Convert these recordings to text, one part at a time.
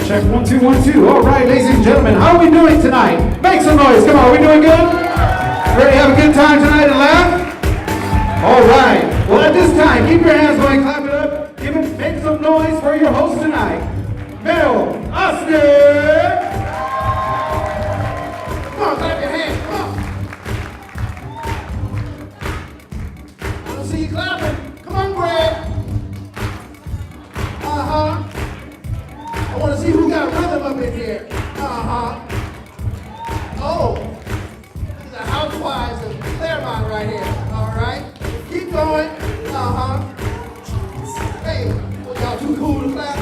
Check 1 2 1 2. All right, ladies and gentlemen, how are we doing tonight? Make some noise. Come on, are we doing good? Ready to have a good time tonight and laugh? All right. Well, at this time, keep your hands going, clap it up. Make some noise for your host tonight, Mel Austin. Come on, clap your hands. Come on. I don't see you clapping. Come on, Greg. I want to see who got rhythm up in here. Oh, these are housewives of Claremont right here. All right. Keep going. Hey, well, y'all too cool to clap?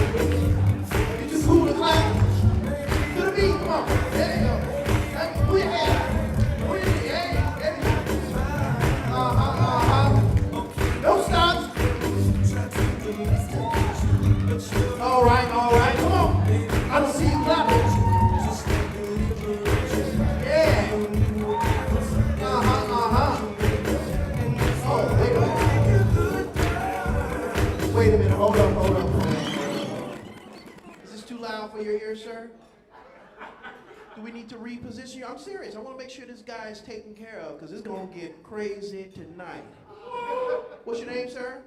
You too cool to clap? To the beat. Come on. There you go. Put your hand. Put your hand. There you go. Don't stop. All right. Come on. I don't see you clapping. Yeah. Oh, wait a minute. Hold up. Is this too loud for your ears, sir? Do we need to reposition you? I'm serious. I want to make sure this guy is taken care of because it's going to get crazy tonight. What's your name, sir?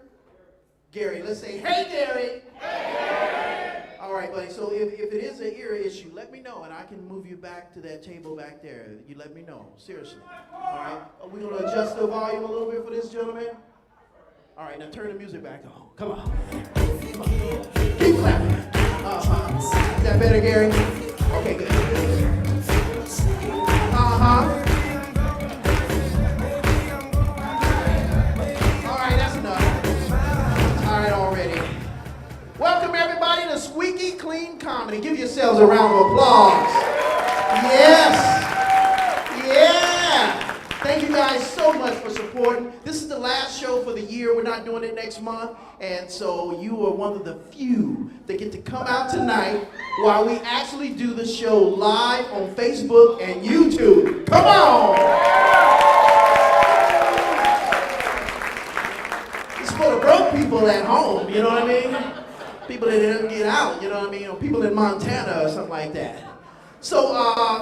Gary. Let's say, hey, Gary. Hey. All right, buddy. So if it is an ear issue, let me know, and I can move you back to that table back there. You let me know. Seriously. All right. Are we going to adjust the volume a little bit for this gentleman? All right. Now turn the music back on. Come on. Keep clapping. Is that better, Gary? Okay, good. Welcome everybody to Squeaky Clean Comedy. Give yourselves a round of applause. Yes. Yeah. Thank you guys so much for supporting. This is the last show for the year. We're not doing it next month. And so you are one of the few that get to come out tonight while we actually do the show live on Facebook and YouTube. Come on. It's for the broke people at home, you know what I mean? People that didn't get out, you know what I mean? Or people in Montana or something like that. So,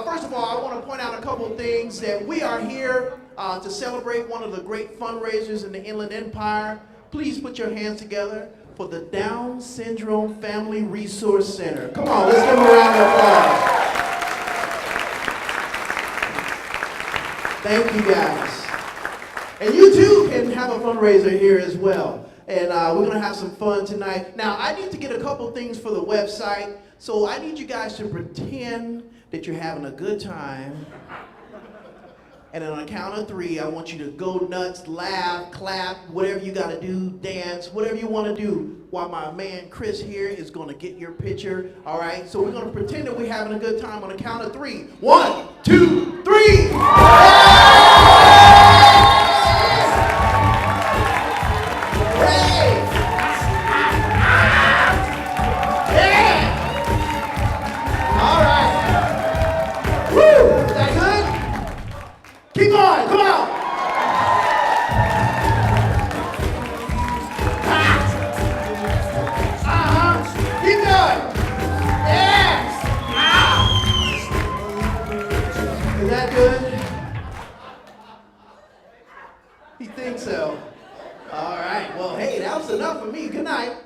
first of all, I want to point out a couple of things that we are here to celebrate one of the great fundraisers in the Inland Empire. Please put your hands together for the Down Syndrome Family Resource Center. Come on, let's give them a round of applause. Thank you guys. And you too can have a fundraiser here as well. And we're going to have some fun tonight. Now, I need to get a couple things for the website. So I need you guys to pretend that you're having a good time. And on a count of 3, I want you to go nuts, laugh, clap, whatever you got to do, dance, whatever you want to do, while my man Chris here is going to get your picture. All right? So we're going to pretend that we're having a good time on a count of 3. 1, 2, 3. Keep going, come on. Keep going. Yes. Is that good? He thinks so. All right, well, hey, that was enough for me. Good night.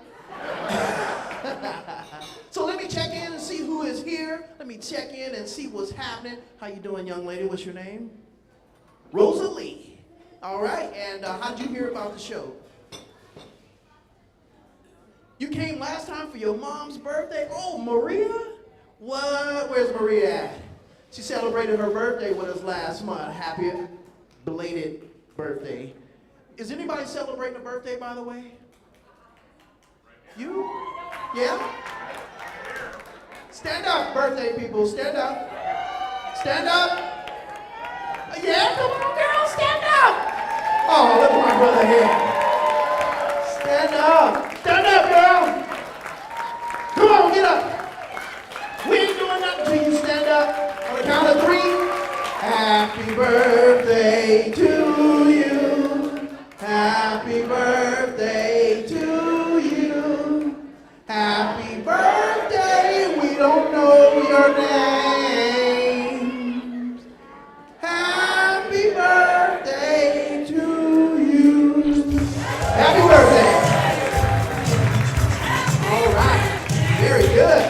So let me check in and see who is here. Let me check in and see what's happening. How you doing, young lady? What's your name? Rosalie. All right, and how'd you hear about the show? You came last time for your mom's birthday? Oh, Maria? What? Where's Maria at? She celebrated her birthday with us last month. Happy belated birthday. Is anybody celebrating a birthday, by the way? You? Yeah? Stand up, birthday people. Stand up. Stand up. Yeah, come on, girl, stand up. Oh, look at my brother here. Stand up. Stand up, girl. Come on, get up. We ain't doing nothing till you stand up. On the count of 3. Happy birthday to you. Happy birthday to you. Happy birthday. We don't your names. Happy birthday to you. Happy birthday. All right. Very good.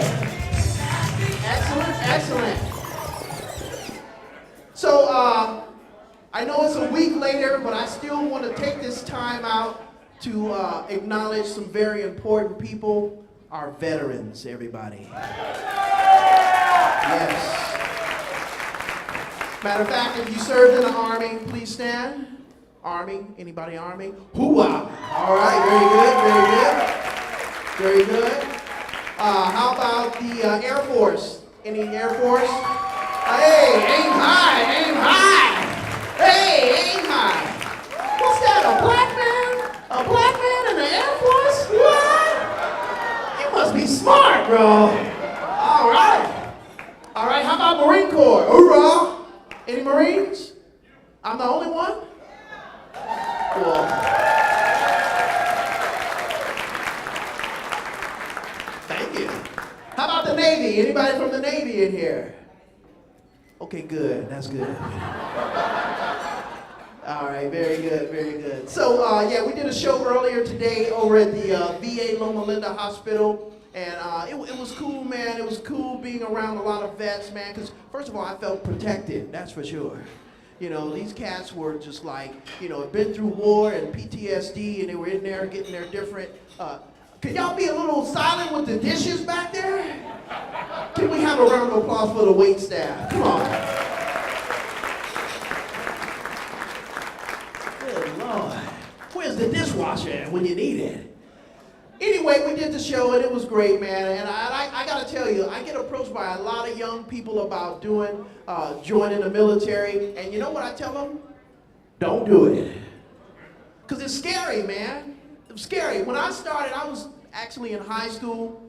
Excellent, excellent. So, I know it's a week later, but I still want to take this time out to acknowledge some very important people, our veterans, everybody. Yes. Matter of fact, if you served in the Army, please stand. Army, anybody Army? Hoo-ah. All right, very good, very good. Very good. How about the Air Force? Any Air Force? Hey, aim high, aim high. Hey, aim high. What's that, a black man? A black man in the Air Force? What? You must be smart, bro. All right. All right, how about Marine Corps? Hoorah. Any Marines? I'm the only one? Cool. Thank you. How about the Navy? Anybody from the Navy in here? Okay, good. That's good. All right, very good, very good. So, yeah, we did a show earlier today over at the VA Loma Linda Hospital, and it was cool, man. It was cool being around a lot of vets, man, because, first of all, I felt protected, that's for sure. You know, these cats were just like, you know, been through war and PTSD, and they were in there getting their different... Can y'all be a little silent with the dishes back there? Can we have a round of applause for the wait staff? Come on. Good Lord. Where's the dishwasher at when you need it? Anyway, we did the show and it was great, man. And I gotta tell you, I get approached by a lot of young people about joining the military. And you know what I tell them? Don't do it. Because it's scary, man. It's scary. When I started, I was actually in high school,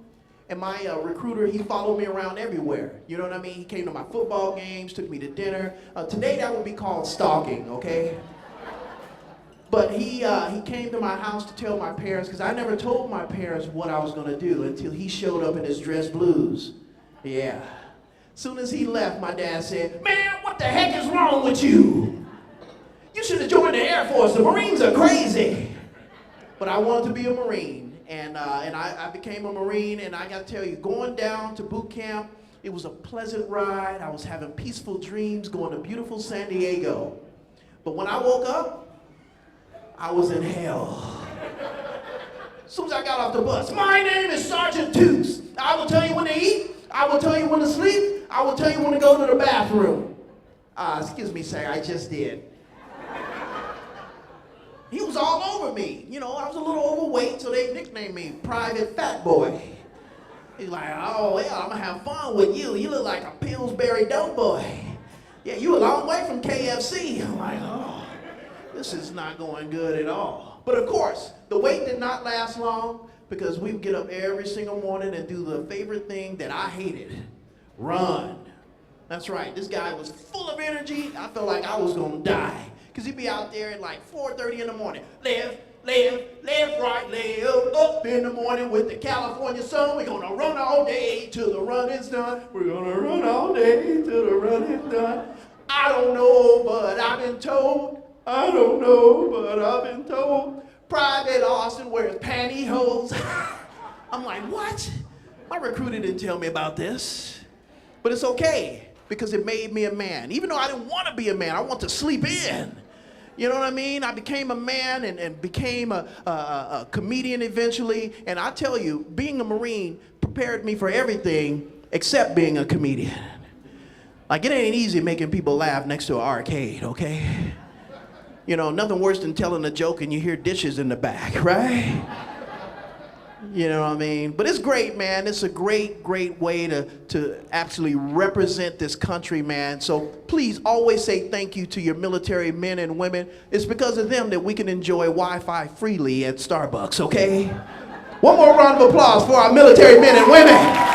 and my recruiter, he followed me around everywhere. You know what I mean? He came to my football games, took me to dinner. Today, that would be called stalking, okay? But he came to my house to tell my parents, because I never told my parents what I was going to do until he showed up in his dress blues. Yeah. Soon as he left, my dad said, "Man, what the heck is wrong with you? You should have joined the Air Force. The Marines are crazy." But I wanted to be a Marine, and I became a Marine, and I got to tell you, going down to boot camp, it was a pleasant ride. I was having peaceful dreams going to beautiful San Diego. But when I woke up, I was in hell. As soon as I got off the bus, "My name is Sergeant Toots. I will tell you when to eat. I will tell you when to sleep. I will tell you when to go to the bathroom." Excuse me, sir, I just did. He was all over me. You know, I was a little overweight, so they nicknamed me Private Fat Boy. He's like, "Oh, yeah, I'm gonna have fun with you. You look like a Pillsbury Doughboy. Yeah, you a long way from KFC." I'm like, oh, this is not going good at all. But of course, the wait did not last long, because we would get up every single morning and do the favorite thing that I hated, run. That's right, this guy was full of energy. I felt like I was gonna die. Because he'd be out there at like 4:30 in the morning. Left, right, left, up in the morning with the California sun. We're gonna run all day till the run is done. We're gonna run all day till the run is done. I don't know, but I've been told. I don't know, but I've been told. Private Austin wears pantyhose. I'm like, what? My recruiter didn't tell me about this. But it's okay, because it made me a man. Even though I didn't want to be a man, I want to sleep in. You know what I mean? I became a man and became a comedian eventually. And I tell you, being a Marine prepared me for everything except being a comedian. Like, it ain't easy making people laugh next to an arcade, okay? You know, nothing worse than telling a joke and you hear dishes in the back, right? You know what I mean? But it's great, man. It's a great, great way to actually represent this country, man. So please always say thank you to your military men and women. It's because of them that we can enjoy Wi-Fi freely at Starbucks, okay? One more round of applause for our military men and women.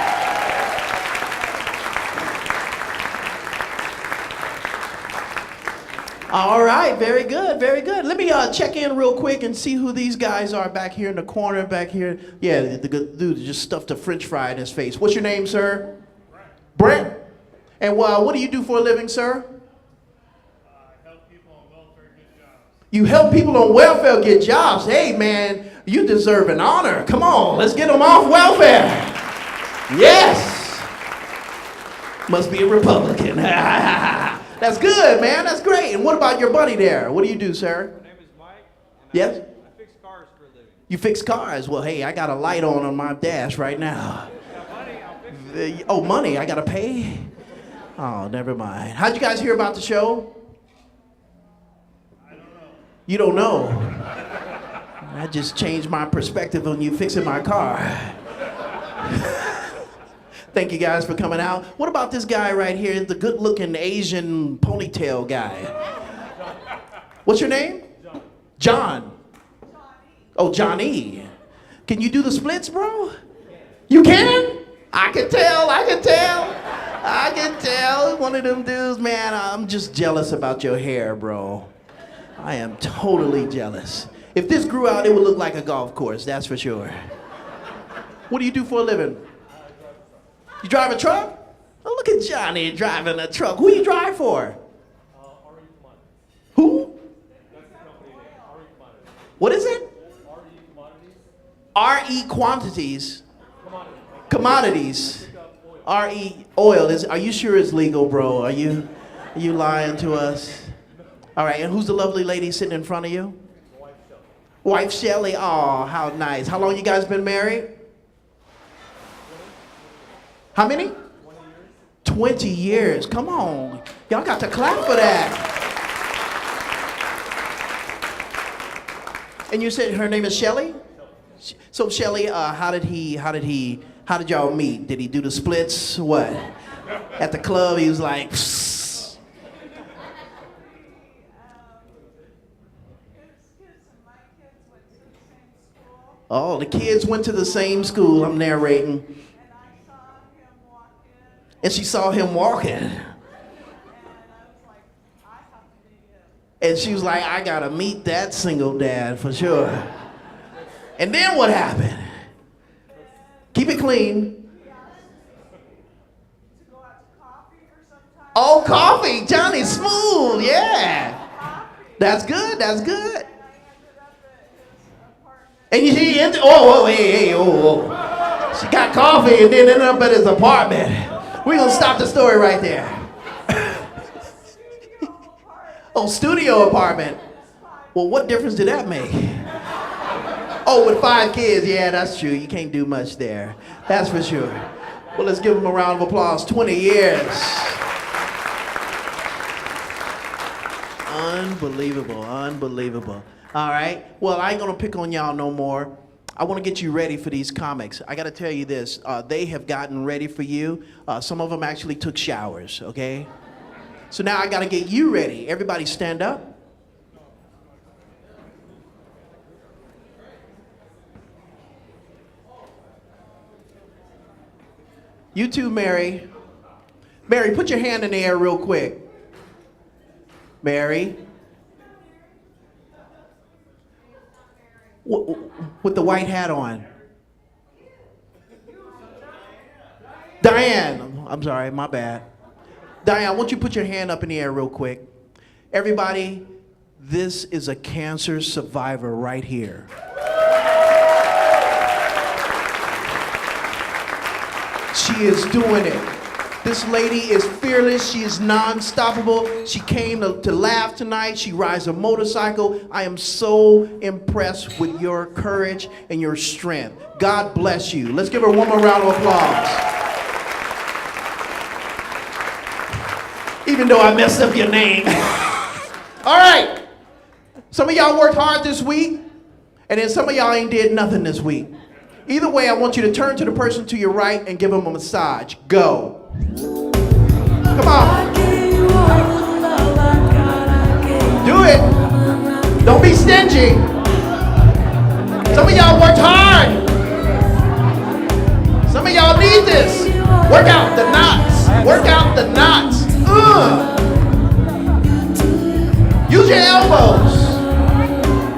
All right, very good, very good. Let me check in real quick and see who these guys are back here in the corner, back here. Yeah, the good dude just stuffed a French fry in his face. What's your name, sir? Brent. And what do you do for a living, sir? Help people on welfare get jobs. You help people on welfare get jobs. Hey, man, you deserve an honor. Come on, let's get them off welfare. Yes. Must be a Republican. That's good, man. That's great. And what about your buddy there? What do you do, sir? My name is Mike. And Yes? I fix cars for a living. You fix cars. Well, hey, I got a light on my dash right now. Got money, I'll fix it. Oh, money. I got to pay? Oh, never mind. How'd you guys hear about the show? I don't know. You don't know. That just changed my perspective on you fixing my car. Thank you guys for coming out. What about this guy right here, the good-looking Asian ponytail guy? What's your name? John. Oh, Johnny. Can you do the splits, bro? You can? I can tell. I can tell. One of them dudes, man, I'm just jealous about your hair, bro. I am totally jealous. If this grew out, it would look like a golf course, that's for sure. What do you do for a living? You drive a truck? Oh, look at Johnny driving a truck. Who you drive for? Who? What is it? R.E. Quantities. Commodities. R.E. Oil. Are you sure it's legal, bro? Are you lying to us? All right, and who's the lovely lady sitting in front of you? Wife Shelly. Oh, how nice. How long you guys been married? How many? 20 years. Come on. Y'all got to clap for that. And you said her name is Shelly? So Shelly, how did y'all meet? Did he do the splits? What? At the club, he was like, psst. Oh, the kids went to the same school. I'm narrating. And she saw him walking. And she was like, I gotta meet that single dad for sure. And then what happened? Keep it clean. Oh, coffee. Johnny Smooth. Yeah. That's good. That's good. And she entered. Hey. She got coffee and then ended up at his apartment. We're going to stop the story right there. Oh, studio apartment. Well, what difference did that make? Oh, with 5 kids. Yeah, that's true. You can't do much there. That's for sure. Well, let's give them a round of applause. 20 years. Unbelievable. All right. Well, I ain't going to pick on y'all no more. I want to get you ready for these comics. I got to tell you this. They have gotten ready for you. Some of them actually took showers, okay? So now I got to get you ready. Everybody stand up. You too, Mary. Mary, put your hand in the air real quick. Mary. With the white hat on. Diane, I'm sorry, my bad. Diane, won't you put your hand up in the air real quick? Everybody, this is a cancer survivor right here. She is doing it. This lady is fearless. She is non-stoppable. She came to laugh tonight. She rides a motorcycle. I am so impressed with your courage and your strength. God bless you. Let's give her one more round of applause. Even though I messed up your name. All right. Some of y'all worked hard this week, and then some of y'all ain't did nothing this week. Either way, I want you to turn to the person to your right and give them a massage. Go. Come on. Do it. Don't be stingy. Some of y'all worked hard. Some of y'all need this. Work out the knots. Work out the knots. Use your elbows.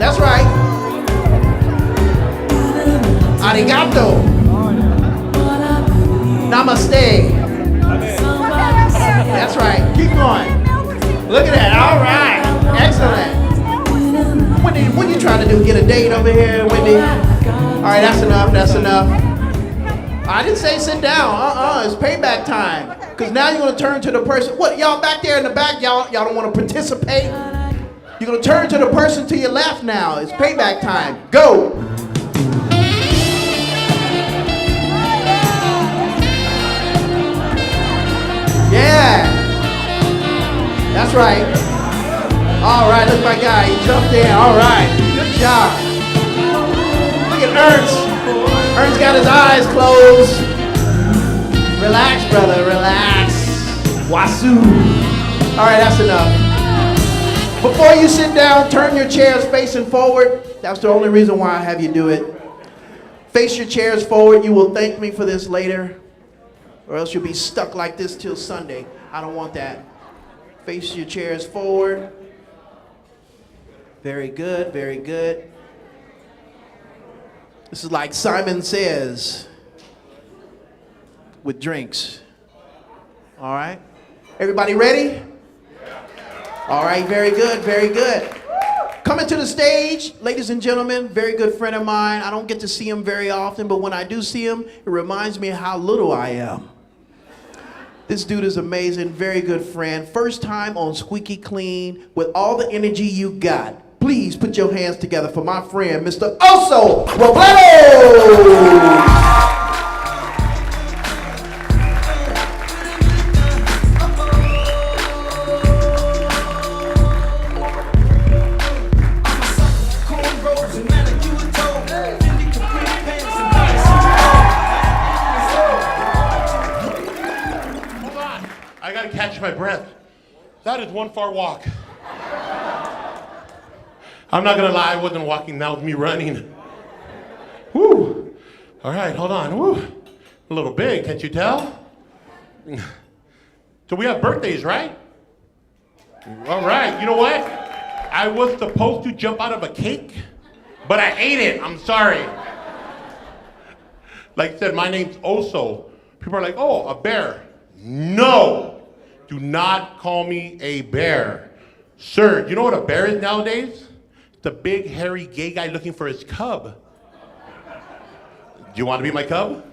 That's right. Arigato. Namaste. Look at that. All right. Excellent. What are you trying to do? Get a date over here, Wendy? All right, that's enough. That's enough. I didn't say sit down. It's payback time. Because now you're going to turn to the person. What, y'all back there in the back, y'all don't want to participate? You're going to turn to the person to your left now. It's payback time. Go. Yeah. That's right. All right, look at my guy. He jumped in. All right. Good job. Look at Ernst. Ernst got his eyes closed. Relax, brother. Relax. Wasu. All right, that's enough. Before you sit down, turn your chairs facing forward. That's the only reason why I have you do it. Face your chairs forward. You will thank me for this later, or else you'll be stuck like this till Sunday. I don't want that. Face your chairs forward. Very good, very good. This is like Simon Says with drinks. All right? Everybody ready? All right, very good, very good. Coming to the stage, ladies and gentlemen, very good friend of mine. I don't get to see him very often, but when I do see him, it reminds me of how little I am. This dude is amazing, very good friend. First time on Squeaky Clean with all the energy you got. Please put your hands together for my friend, Mr. Oso Robledo! I gotta catch my breath. That is one far walk. I'm not gonna lie, I wasn't walking, that was me running. Woo! All right, hold on, woo. A little big, can't you tell? So we have birthdays, right? All right, you know what? I was supposed to jump out of a cake, but I ate it, I'm sorry. Like I said, my name's Oso. People are like, oh, a bear. No! Do not call me a bear. Sir, you know what a bear is nowadays? It's a big, hairy, gay guy looking for his cub. Do you want to be my cub?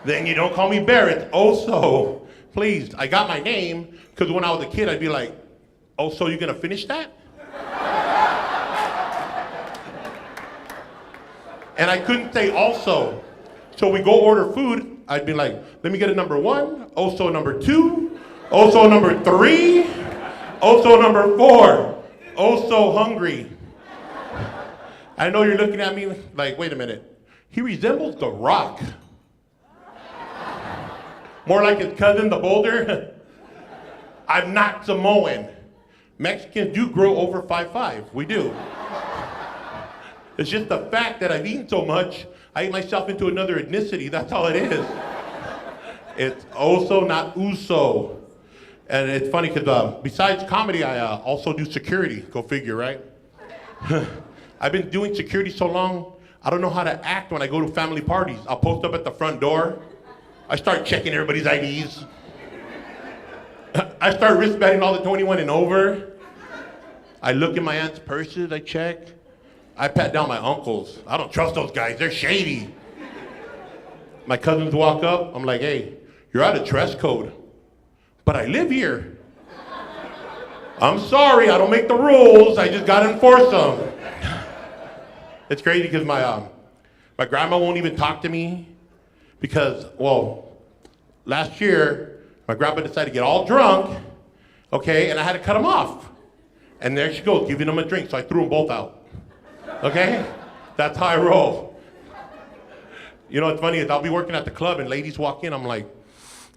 Then you don't call me bear, it's Oso. Please, I got my name, because when I was a kid, I'd be like, Oso, you gonna finish that? And I couldn't say also. So we go order food, I'd be like, let me get a number 1, Oso number 2, Oso number 3, Oso number 4, Oso hungry. I know you're looking at me like, wait a minute. He resembles The Rock. More like his cousin, the Boulder. I'm not Samoan. Mexicans do grow over 5'5", we do. It's just the fact that I've eaten so much, I ate myself into another ethnicity, that's all it is. It's Oso, not Uso. And it's funny because besides comedy, I also do security, go figure, right? I've been doing security so long, I don't know how to act when I go to family parties. I'll post up at the front door. I start checking everybody's IDs. I start wristbanding all the 21 and over. I look in my aunt's purses, I check. I pat down my uncles. I don't trust those guys, they're shady. My cousins walk up, I'm like, hey, you're out of dress code. But I live here. I'm sorry, I don't make the rules, I just gotta enforce them. It's crazy because my grandma won't even talk to me because, well, last year, my grandpa decided to get all drunk, okay, and I had to cut him off. And there she goes, giving him a drink, so I threw them both out, okay? That's how I roll. You know what's funny is I'll be working at the club and ladies walk in, I'm like,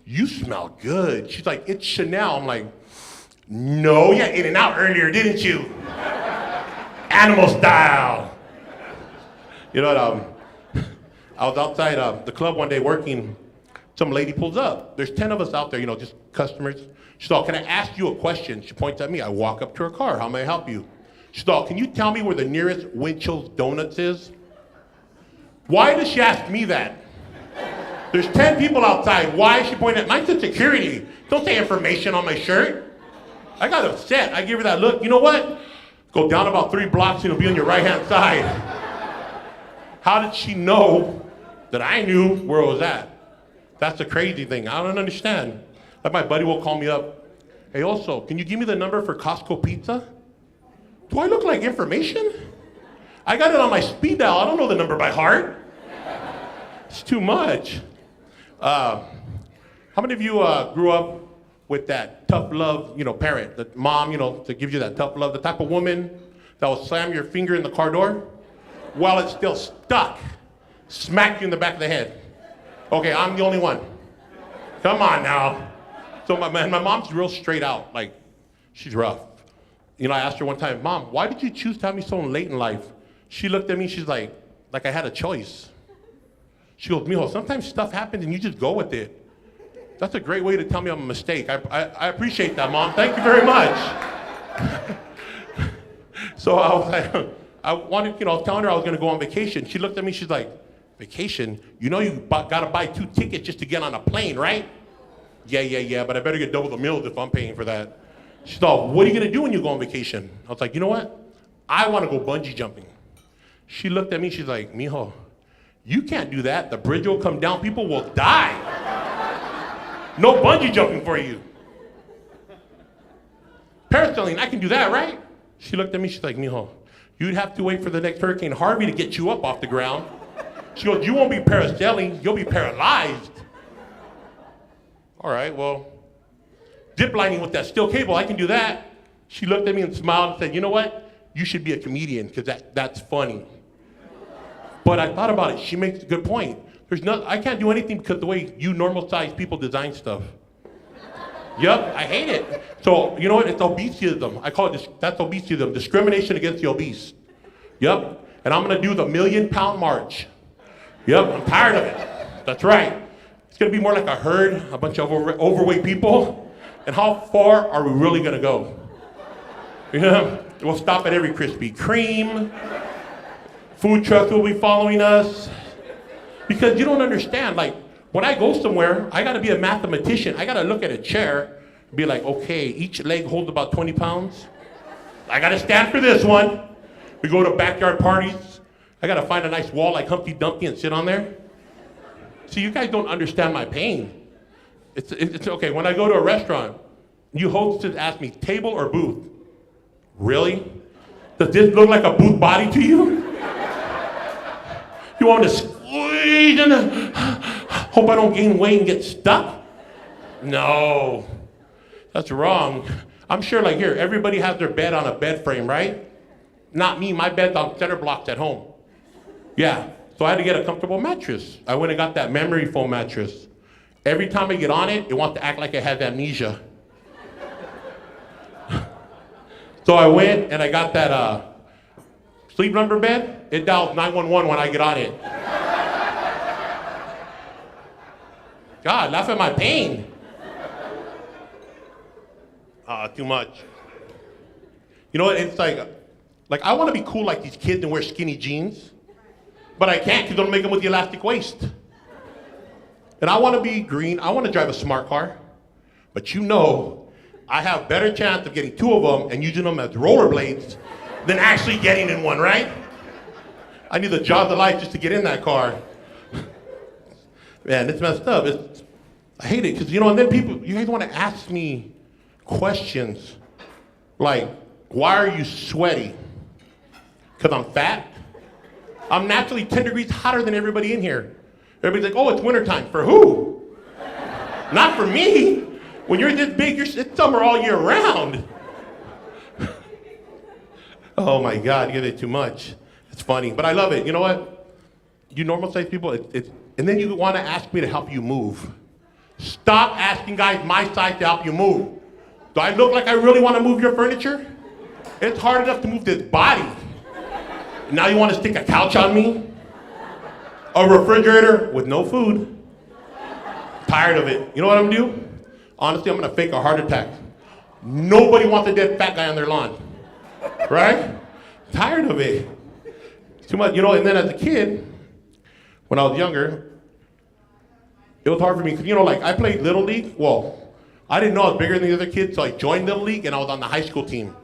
you smell good. She's like, it's Chanel. I'm like, no, you ate it out earlier, didn't you? Animal style. You know what, I was outside the club one day working, some lady pulls up. There's 10 of us out there, you know, just customers. She's all, can I ask you a question? She points at me, I walk up to her car, how may I help you? She's all, can you tell me where the nearest Winchell's Donuts is? Why does she ask me that? There's 10 people outside, why is she pointing at, mine's in security. Don't say information on my shirt. I got upset. I gave her that look. You know what? Go down about 3 blocks and it'll be on your right-hand side. How did she know that I knew where it was at? That's the crazy thing. I don't understand. Like my buddy will call me up. Hey, also, can you give me the number for Costco Pizza? Do I look like information? I got it on my speed dial. I don't know the number by heart. It's too much. How many of you grew up with that tough love, parent, the mom, that gives you that tough love, the type of woman that will slam your finger in the car door while it's still stuck, smack you in the back of the head? Okay, I'm the only one. Come on now. So my mom's real straight out, like she's rough. I asked her one time, Mom, why did you choose to have me so late in life? She looked at me, she's like I had a choice. She goes, Mijo, sometimes stuff happens and you just go with it. That's a great way to tell me I'm a mistake. I appreciate that, Mom. Thank you very much. So I was like, I wanted, telling her I was going to go on vacation. She looked at me, she's like, vacation? You got to buy 2 tickets just to get on a plane, right? Yeah, but I better get double the meals if I'm paying for that. She's like, what are you going to do when you go on vacation? I was like, you know what? I want to go bungee jumping. She looked at me, she's like, Mijo, you can't do that. The bridge will come down, people will die. No bungee jumping for you. Parasailing, I can do that, right? She looked at me, she's like, Mijo, you'd have to wait for the next Hurricane Harvey to get you up off the ground. She goes, you won't be parasailing, you'll be paralyzed. All right, well, zip lining with that steel cable, I can do that. She looked at me and smiled and said, you know what? You should be a comedian because that's funny. But I thought about it. She makes a good point. I can't do anything because the way you normal-sized people design stuff. Yep, I hate it. So, you know what? It's obesism. I call it, that's obesism, discrimination against the obese. Yep, and I'm going to do the 1,000,000-pound march. Yep, I'm tired of it. That's right. It's going to be more like a herd, a bunch of overweight people. And how far are we really going to go? We'll stop at every Krispy Kreme. Food trucks will be following us. Because you don't understand, like, when I go somewhere, I got to be a mathematician. I got to look at a chair and be like, okay, each leg holds about 20 pounds. I got to stand for this one. We go to backyard parties. I got to find a nice wall like Humpty Dumpty and sit on there. See, you guys don't understand my pain. It's okay. When I go to a restaurant, you hostess ask me, table or booth? Really? Does this look like a booth body to you? You want to squeeze and hope I don't gain weight and get stuck? No, that's wrong. I'm sure like here, everybody has their bed on a bed frame, right? Not me, my bed's on center blocks at home. Yeah, so I had to get a comfortable mattress. I went and got that memory foam mattress. Every time I get on it, it wants to act like it has amnesia. So I went and I got that sleep number bed. It dials 911 when I get on it. God, laugh at my pain. Too much. You know what, it's like I want to be cool like these kids and wear skinny jeans, but I can't because don't make them with the elastic waist. And I want to be green, I want to drive a smart car, but I have better chance of getting 2 of them and using them as rollerblades than actually getting in one, right? I need the jaws of life just to get in that car. Man, it's messed up. I hate it, because, and then you guys want to ask me questions like, why are you sweaty? Because I'm fat? I'm naturally 10 degrees hotter than everybody in here. Everybody's like, oh, it's wintertime. For who? Not for me. When you're this big, it's summer all year round. Oh my God, you get it too much. It's funny, but I love it. You know what? You normal-sized people, and then you want to ask me to help you move. Stop asking guys my size to help you move. Do I look like I really want to move your furniture? It's hard enough to move this body. Now you want to stick a couch on me? A refrigerator with no food? Tired of it. You know what I'm gonna do? Honestly, I'm gonna fake a heart attack. Nobody wants a dead fat guy on their lawn. Right? Tired of it. Too much, and then as a kid, when I was younger, it was hard for me, because, I played Little League. Well, I didn't know I was bigger than the other kids, so I joined the league, and I was on the high school team.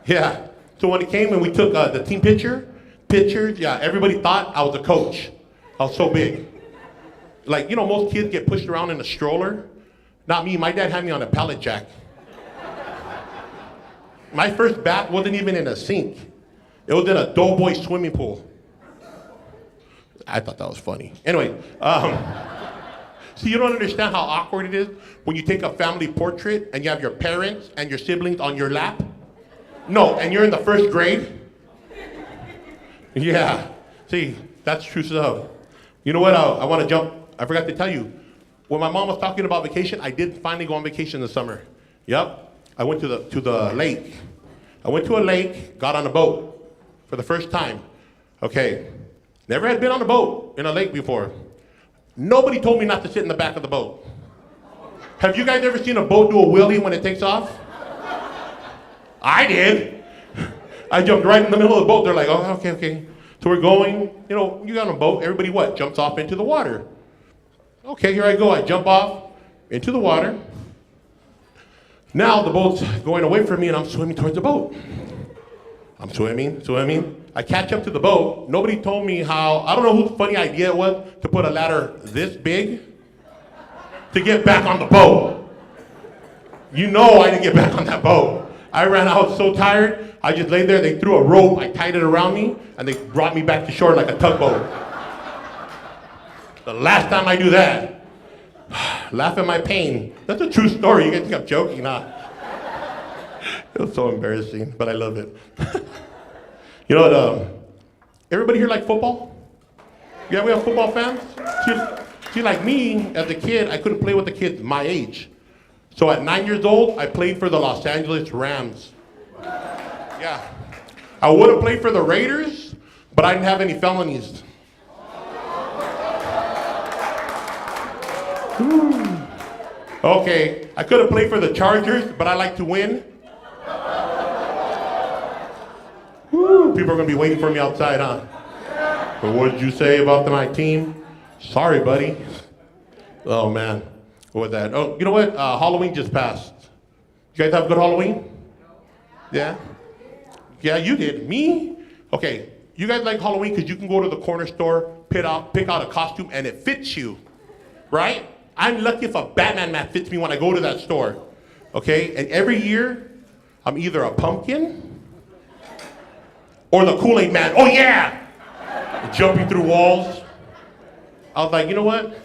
Yeah. So when it came and we took the team pictures, yeah, everybody thought I was a coach. I was so big. Like, you know, most kids get pushed around in a stroller. Not me. My dad had me on a pallet jack. My first bath wasn't even in a sink. It was in a Doughboy swimming pool. I thought that was funny. Anyway, so you don't understand how awkward it is when you take a family portrait and you have your parents and your siblings on your lap? No, and you're in the first grade? Yeah. See, that's true stuff. You know what? I want to jump. I forgot to tell you. When my mom was talking about vacation, I did finally go on vacation this summer. Yep. I went to the lake. I went to a lake, got on a boat for the first time. Okay. Never had been on a boat in a lake before. Nobody told me not to sit in the back of the boat. Have you guys ever seen a boat do a wheelie when it takes off? I did. I jumped right in the middle of the boat. They're like, oh, okay. So we're going, you know, you got on a boat, everybody what? Jumps off into the water. Okay, here I go. I jump off into the water. Now the boat's going away from me and I'm swimming towards the boat. I'm swimming. I catch up to the boat. Nobody told me how, I don't know whose funny idea it was to put a ladder this big to get back on the boat. You know I didn't get back on that boat. I ran out so tired, I just lay there, they threw a rope, I tied it around me, and they brought me back to shore like a tugboat. The last time I do that, laugh at my pain. That's a true story, you guys think I'm joking, huh? It was so embarrassing, but I love it. You know what, everybody here like football? Yeah, we have football fans? See, like me, as a kid, I couldn't play with the kids my age. So at 9 years old, I played for the Los Angeles Rams. Yeah. I would have played for the Raiders, but I didn't have any felonies. Okay, I could have played for the Chargers, but I like to win. People are going to be waiting for me outside, huh? But what did you say about my team? Sorry, buddy. Oh, man. What was that? Oh, you know what? Halloween just passed. You guys have a good Halloween? Yeah? Yeah, you did. Me? Okay, you guys like Halloween because you can go to the corner store, pick out a costume, and it fits you, right? I'm lucky if a Batman mask fits me when I go to that store, okay? And every year, I'm either a pumpkin or the Kool-Aid man. Oh, yeah! Jumping through walls. I was like, you know what?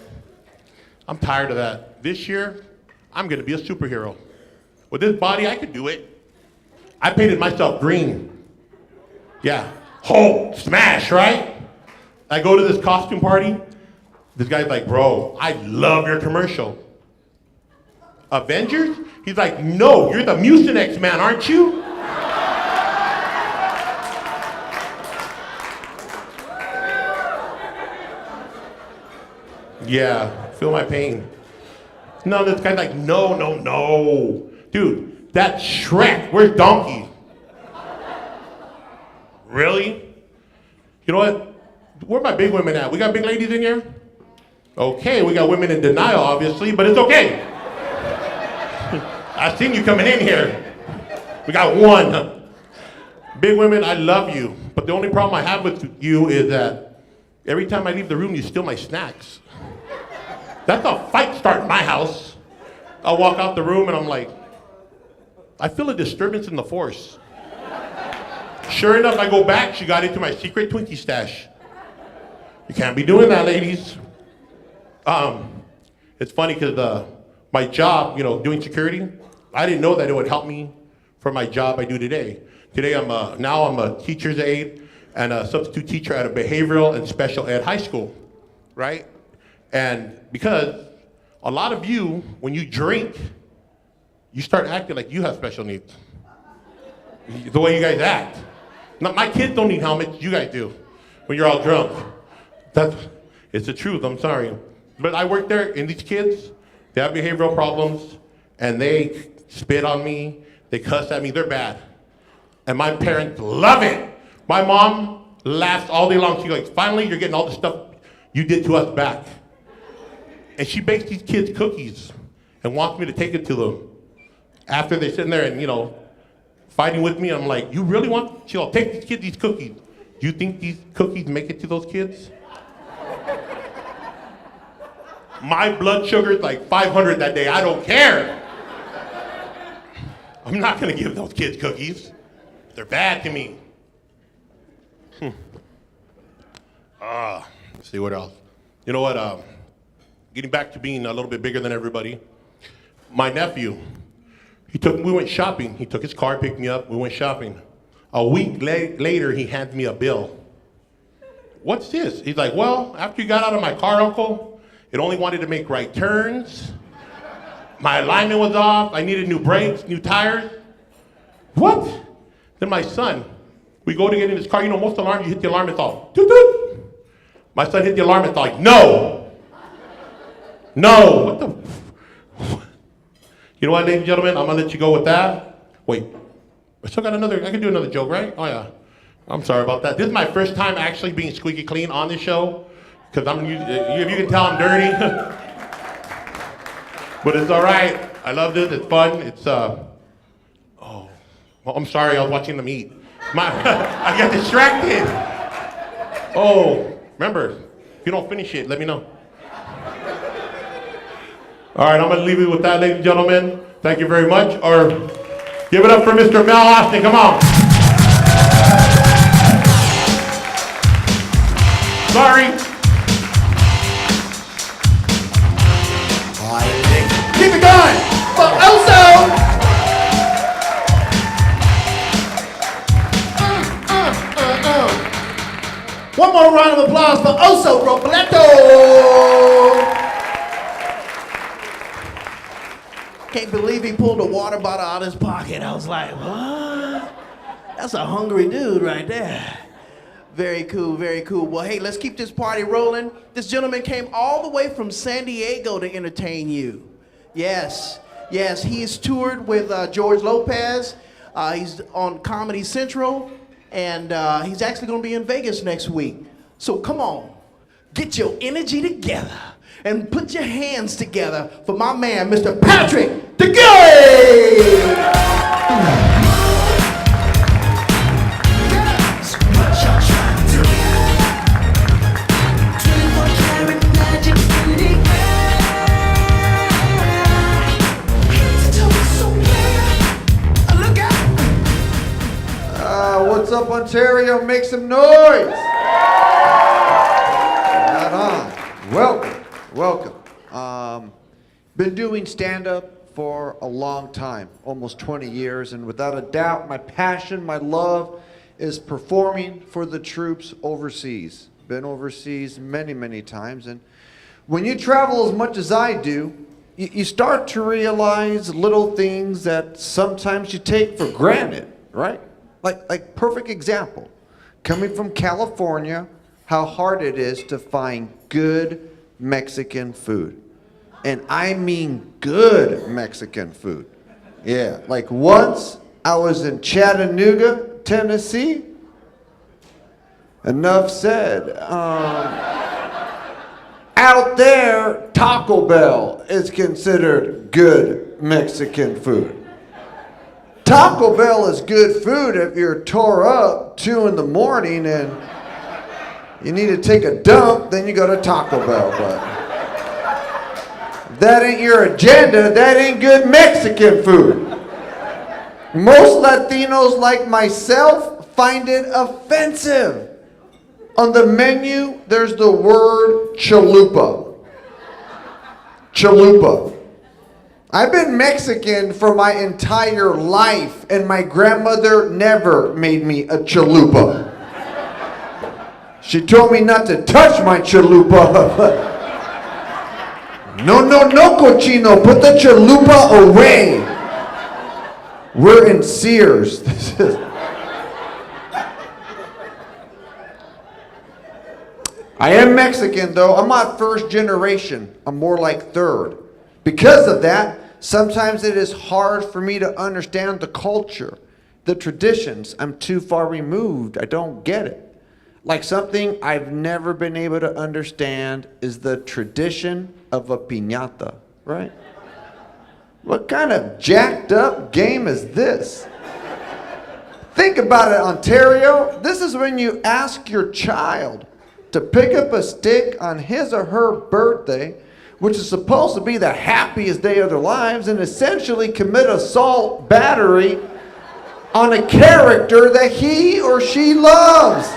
I'm tired of that. This year, I'm going to be a superhero. With this body, I could do it. I painted myself green. Yeah. Hulk, smash, right? I go to this costume party. This guy's like, bro, I love your commercial. Avengers? He's like, no, you're the Mucinex man, aren't you? Yeah, feel my pain. No, this guy's like, no. Dude, that's Shrek. Where's Donkey? Really? You know what? Where my big women at? We got big ladies in here? Okay, we got women in denial, obviously, but it's okay. I seen you coming in here. We got one. Big women, I love you. But the only problem I have with you is that every time I leave the room, you steal my snacks. That's a fight start in my house. I'll walk out the room and I'm like, I feel a disturbance in the force. Sure enough, I go back, she got into my secret Twinkie stash. You can't be doing that, ladies. It's funny because my job, doing security, I didn't know that it would help me for my job I do today. Today I'm a teacher's aide and a substitute teacher at a behavioral and special ed high school, right? And because a lot of you, when you drink, you start acting like you have special needs. The way you guys act. Now, my kids don't need helmets, you guys do, when you're all drunk. It's the truth, I'm sorry. But I work there, and these kids, they have behavioral problems, and they spit on me, they cuss at me, they're bad. And my parents love it. My mom laughs all day long. She's like, finally, you're getting all the stuff you did to us back. And she bakes these kids cookies. and wants me to take it to them. After they're sitting there and, fighting with me, I'm like, you really want, she'll take these kids these cookies. Do you think these cookies make it to those kids? My blood sugar is like 500 that day. I don't care. I'm not going to give those kids cookies. They're bad to me. Let's see what else. You know what? Getting back to being a little bit bigger than everybody. My nephew, we went shopping. He took his car, picked me up. We went shopping. A week later, he hands me a bill. What's this? He's like, well, after you got out of my car, Uncle, it only wanted to make right turns. My alignment was off. I needed new brakes, new tires. What? Then my son, we go to get in his car. Most alarms, you hit the alarm, it's all, doot, doot. My son hit the alarm, it's like, no. No. What the? You know what, ladies and gentlemen? I'm going to let you go with that. Wait. I still got I can do another joke, right? Oh, yeah. I'm sorry about that. This is my first time actually being squeaky clean on this show. Because if you can tell, I'm dirty. But it's all right. I love this. It's fun. It's, well, I'm sorry. I was watching them eat. I got distracted. Oh, remember, if you don't finish it, let me know. All right, I'm going to leave you with that, ladies and gentlemen. Thank you very much. Or give it up for Mr. Mel Austin. Come on. Sorry. Keep it going. But also, one more round of applause for Oso Robledo. Can't believe he pulled a water bottle out of his pocket. I was like, what? That's a hungry dude right there. Very cool, very cool. Well, hey, let's keep this party rolling. This gentleman came all the way from San Diego to entertain you. Yes, he's toured with George Lopez. He's on Comedy Central, and he's actually going to be in Vegas next week. So come on, get your energy together and put your hands together for my man, Mr. Patrick DeGay! What's up, Ontario? Make some noise! Right on. Welcome. Been doing stand-up for a long time, almost 20 years, and without a doubt, my passion, my love is performing for the troops overseas. Been overseas many, many times, and when you travel as much as I do, you start to realize little things that sometimes you take for granted, right? Like perfect example, coming from California, how hard it is to find good Mexican food. And I mean good Mexican food. Yeah, like once I was in Chattanooga, Tennessee. Enough said. Out there, Taco Bell is considered good Mexican food. Taco Bell is good food if you're tore up 2 in the morning and you need to take a dump, then you go to Taco Bell. But that ain't your agenda, that ain't good Mexican food. Most Latinos like myself find it offensive. On the menu, there's the word chalupa. Chalupa. I've been Mexican for my entire life, and my grandmother never made me a chalupa. She told me not to touch my chalupa. No, cochino, put the chalupa away. We're in Sears. I am Mexican, though. I'm not first generation. I'm more like third. Because of that, sometimes it is hard for me to understand the culture, the traditions. I'm too far removed. I don't get it. Like something I've never been able to understand is the tradition of a piñata, right? What kind of jacked up game is this? Think about it, Ontario. This is when you ask your child to pick up a stick on his or her birthday, which is supposed to be the happiest day of their lives, and essentially commit assault battery on a character that he or she loves.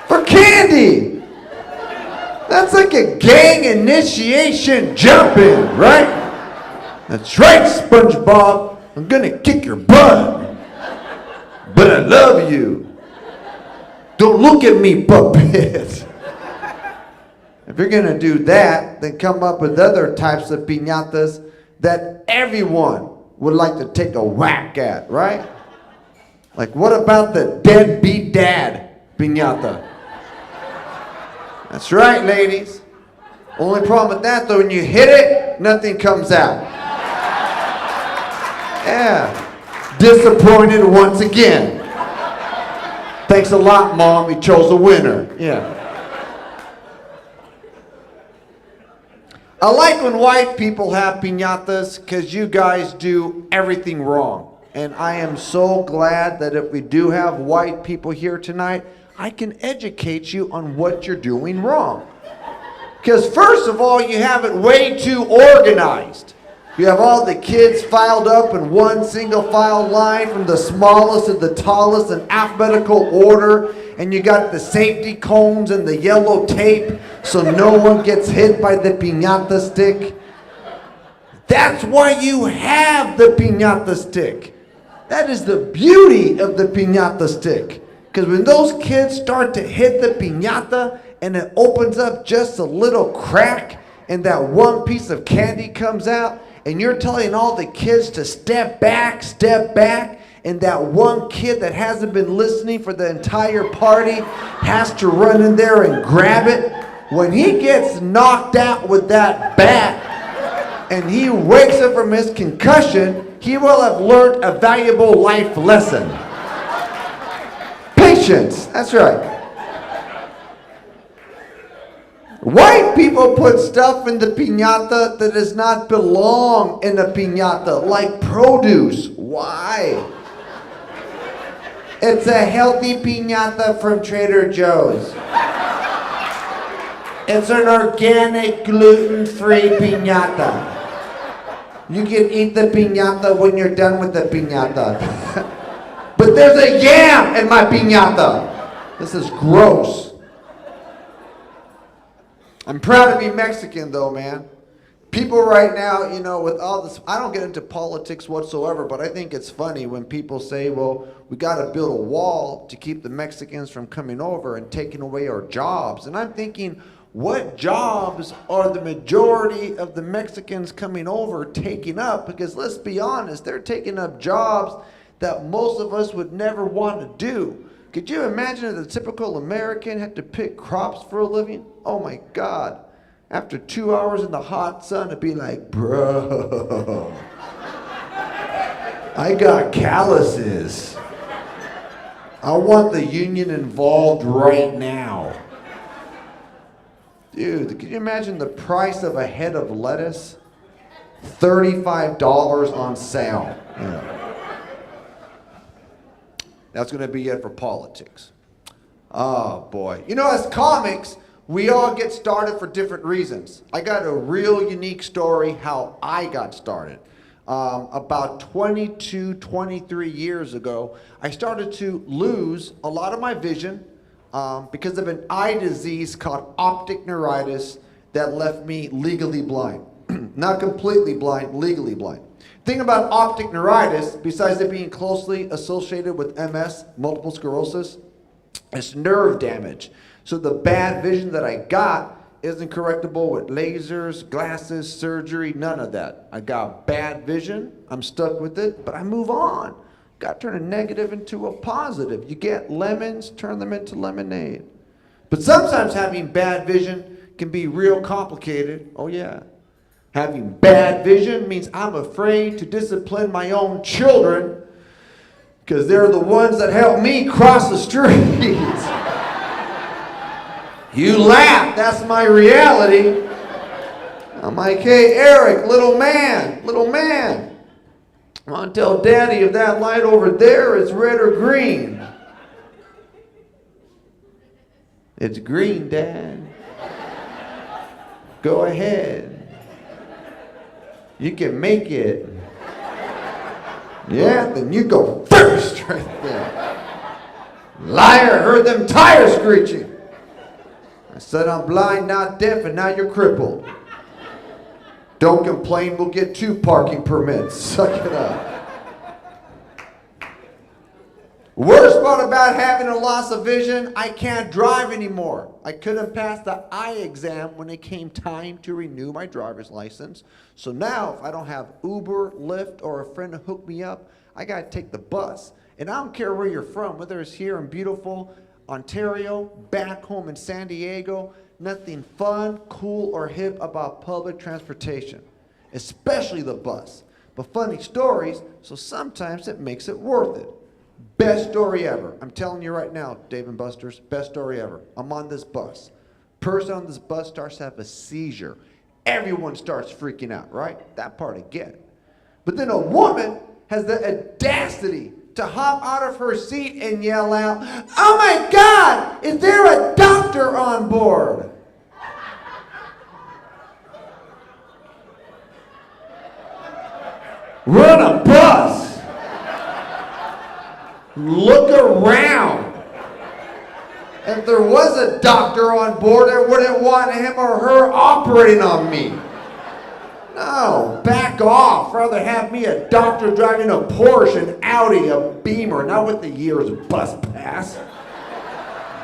For candy. That's like a gang initiation jump-in, right? That's right, SpongeBob. I'm gonna kick your butt. But I love you. Don't look at me, puppet. If you're gonna do that, then come up with other types of piñatas that everyone would like to take a whack at, right? Like, what about the deadbeat dad piñata? That's right, ladies. Only problem with that, though, when you hit it, nothing comes out. Yeah. Disappointed once again. Thanks a lot, Mom. You chose a winner. Yeah. I like when white people have piñatas because you guys do everything wrong. And I am so glad that if we do have white people here tonight, I can educate you on what you're doing wrong. Because first of all, you have it way too organized. You have all the kids filed up in one single file line from the smallest to the tallest in alphabetical order. And you got the safety cones and the yellow tape so no one gets hit by the piñata stick. That's why you have the piñata stick. That is the beauty of the piñata stick. Because when those kids start to hit the piñata and it opens up just a little crack and that one piece of candy comes out and you're telling all the kids to step back, and that one kid that hasn't been listening for the entire party has to run in there and grab it. When he gets knocked out with that bat and he wakes up from his concussion, he will have learned a valuable life lesson. Patience, that's right. White people put stuff in the piñata that does not belong in a piñata, like produce. Why? It's a healthy piñata from Trader Joe's. It's an organic, gluten-free piñata. You can eat the piñata when you're done with the piñata. But there's a yam in my piñata. This is gross. I'm proud to be Mexican though, man. People right now, you know, with all this, I don't get into politics whatsoever, but I think it's funny when people say, well, we got to build a wall to keep the Mexicans from coming over and taking away our jobs. And I'm thinking, what jobs are the majority of the Mexicans coming over taking up? Because let's be honest, they're taking up jobs that most of us would never want to do. Could you imagine if the typical American had to pick crops for a living? Oh my God. After 2 hours in the hot sun, it'd be like, bro, I got calluses. I want the union involved right now. Dude, can you imagine the price of a head of lettuce? $35 on sale. Yeah. That's going to be it for politics. Oh, boy. You know, as comics, we all get started for different reasons. I got a real unique story how I got started. About 22, 23 years ago, I started to lose a lot of my vision because of an eye disease called optic neuritis that left me legally blind. Not completely blind, legally blind. Thing about optic neuritis, besides it being closely associated with MS, multiple sclerosis, is nerve damage. So the bad vision that I got isn't correctable with lasers, glasses, surgery, none of that. I got bad vision, I'm stuck with it, but I move on. Got to turn a negative into a positive. You get lemons, turn them into lemonade. But sometimes having bad vision can be real complicated. Oh yeah. Having bad vision means I'm afraid to discipline my own children because they're the ones that help me cross the street. You laugh, that's my reality. I'm like, hey, Eric, little man. I want to tell Daddy if that light over there is red or green. It's green, Dad. Go ahead. You can make it. Yeah, then you go first right there. Liar, heard them tires screeching. I said I'm blind, not deaf, and now you're crippled. Don't complain, we'll get 2 parking permits. Suck it up. Worst part about having a loss of vision, I can't drive anymore. I couldn't pass the eye exam when it came time to renew my driver's license. So now, if I don't have Uber, Lyft, or a friend to hook me up, I gotta take the bus. And I don't care where you're from, whether it's here in beautiful Ontario, back home in San Diego, nothing fun, cool, or hip about public transportation, especially the bus. But funny stories, so sometimes it makes it worth it. Best story ever. I'm telling you right now, Dave and Buster's, best story ever. I'm on this bus. Person on this bus starts to have a seizure. Everyone starts freaking out, right? That part I get. But then a woman has the audacity to hop out of her seat and yell out, "Oh my God, is there a doctor on board?" We're on a bus. Look around. If there was a doctor on board, I wouldn't want him or her operating on me. No, back off. Rather have me a doctor driving a Porsche, an Audi, a Beamer, not with the year's bus pass.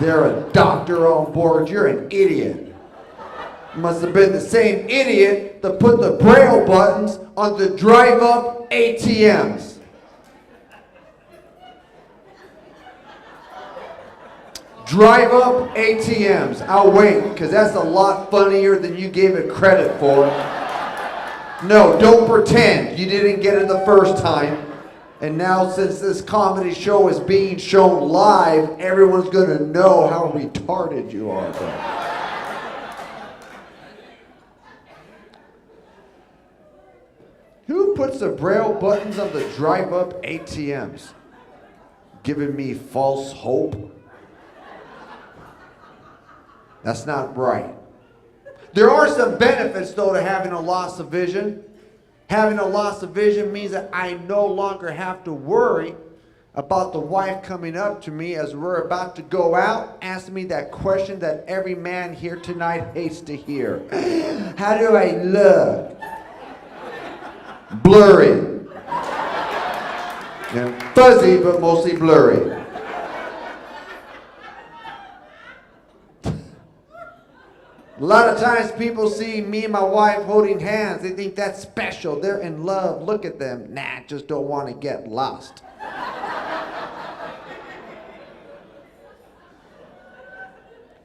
They're a doctor on board. You're an idiot. Must have been the same idiot that put the braille buttons on the drive-up ATMs. Drive-up ATMs. I'll wait, because that's a lot funnier than you gave it credit for. No, don't pretend you didn't get it the first time. And now, since this comedy show is being shown live, everyone's going to know how retarded you are. Who puts the braille buttons on the drive-up ATMs? Giving me false hope? That's not right. There are some benefits, though, to having a loss of vision. Having a loss of vision means that I no longer have to worry about the wife coming up to me as we're about to go out, asking me that question that every man here tonight hates to hear. How do I look? Blurry. Yeah, fuzzy, but mostly blurry. A lot of times people see me and my wife holding hands. They think that's special. They're in love. Look at them. Nah, just don't want to get lost.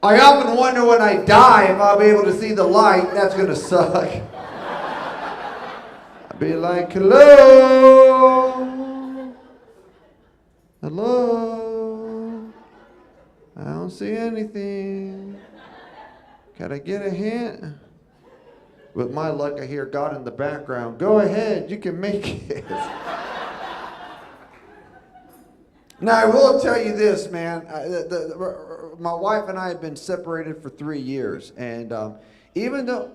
I often wonder when I die if I'll be able to see the light. That's going to suck. I'll be like, hello? Hello? I don't see anything. Can I get a hint? With my luck, I hear God in the background. Go ahead, you can make it. Now, I will tell you this, man. My wife and I have been separated for 3 years. And even though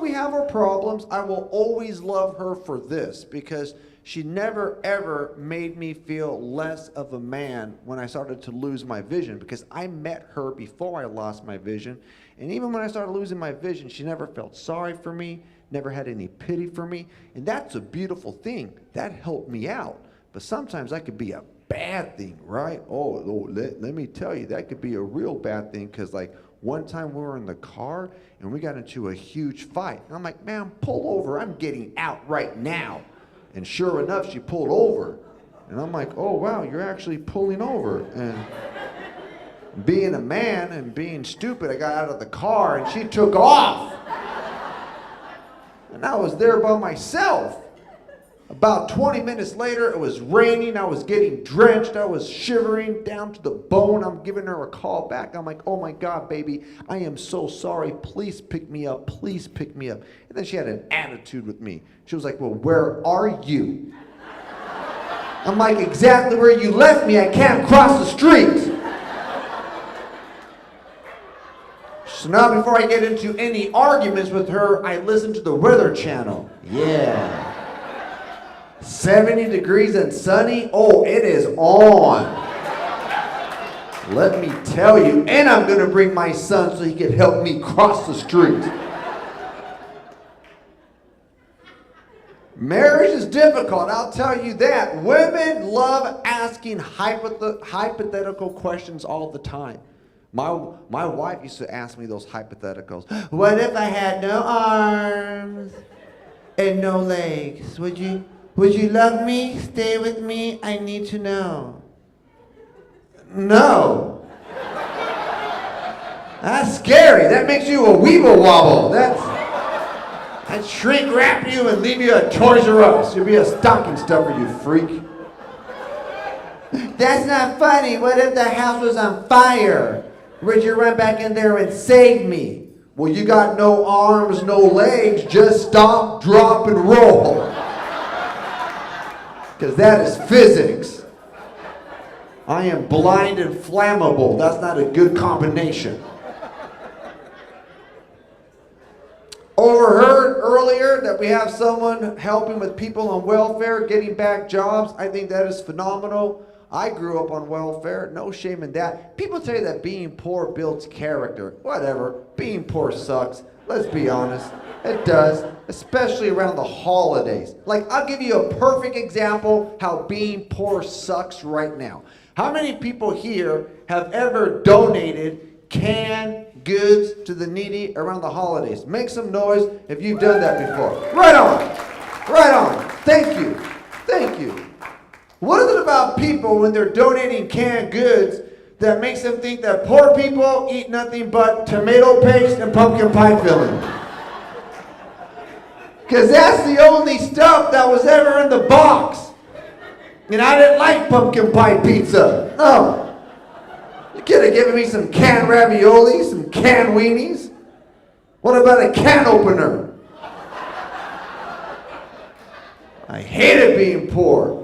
we have our problems, I will always love her for this. Because she never, ever made me feel less of a man when I started to lose my vision. Because I met her before I lost my vision. And even when I started losing my vision, she never felt sorry for me, never had any pity for me. And that's a beautiful thing. That helped me out. But sometimes that could be a bad thing, right? Let me tell you, that could be a real bad thing. Because like one time we were in the car and we got into a huge fight. And I'm like, man, pull over. I'm getting out right now. And sure enough, she pulled over. And I'm like, oh, wow, you're actually pulling over. And being a man and being stupid, I got out of the car and she took off. And I was there by myself. About 20 minutes later, it was raining. I was getting drenched. I was shivering down to the bone. I'm giving her a call back. I'm like, oh my God, baby, I am so sorry. Please pick me up. Please pick me up. And then she had an attitude with me. She was like, well, where are you? I'm like, exactly where you left me. I can't cross the street. So now before I get into any arguments with her, I listen to the Weather Channel. Yeah. 70 degrees and sunny. Oh, it is on. Let me tell you. And I'm going to bring my son so he can help me cross the street. Marriage is difficult, I'll tell you that. Women love asking hypothetical questions all the time. My wife used to ask me those hypotheticals. What if I had no arms and no legs? Would you love me? Stay with me? I need to know. No. That's scary. That makes you a weeble wobble. I'd shrink wrap you and leave you at Toys R Us. You'd be a stocking stuffer, you freak. That's not funny. What if the house was on fire? Would you run back in there and save me? Well, you got no arms, no legs. Just stop, drop, and roll. Because that is physics. I am blind and flammable. That's not a good combination. Overheard earlier that we have someone helping with people on welfare, getting back jobs. I think that is phenomenal. I grew up on welfare. No shame in that. People tell you that being poor builds character. Whatever. Being poor sucks. Let's be honest. It does. Especially around the holidays. Like, I'll give you a perfect example how being poor sucks right now. How many people here have ever donated canned goods to the needy around the holidays? Make some noise if you've done that before. Right on. Right on. Thank you. Thank you. What is it about people when they're donating canned goods that makes them think that poor people eat nothing but tomato paste and pumpkin pie filling? Because that's the only stuff that was ever in the box. And I didn't like pumpkin pie pizza. No. You could have given me some canned ravioli, some canned weenies. What about a can opener? I hated being poor.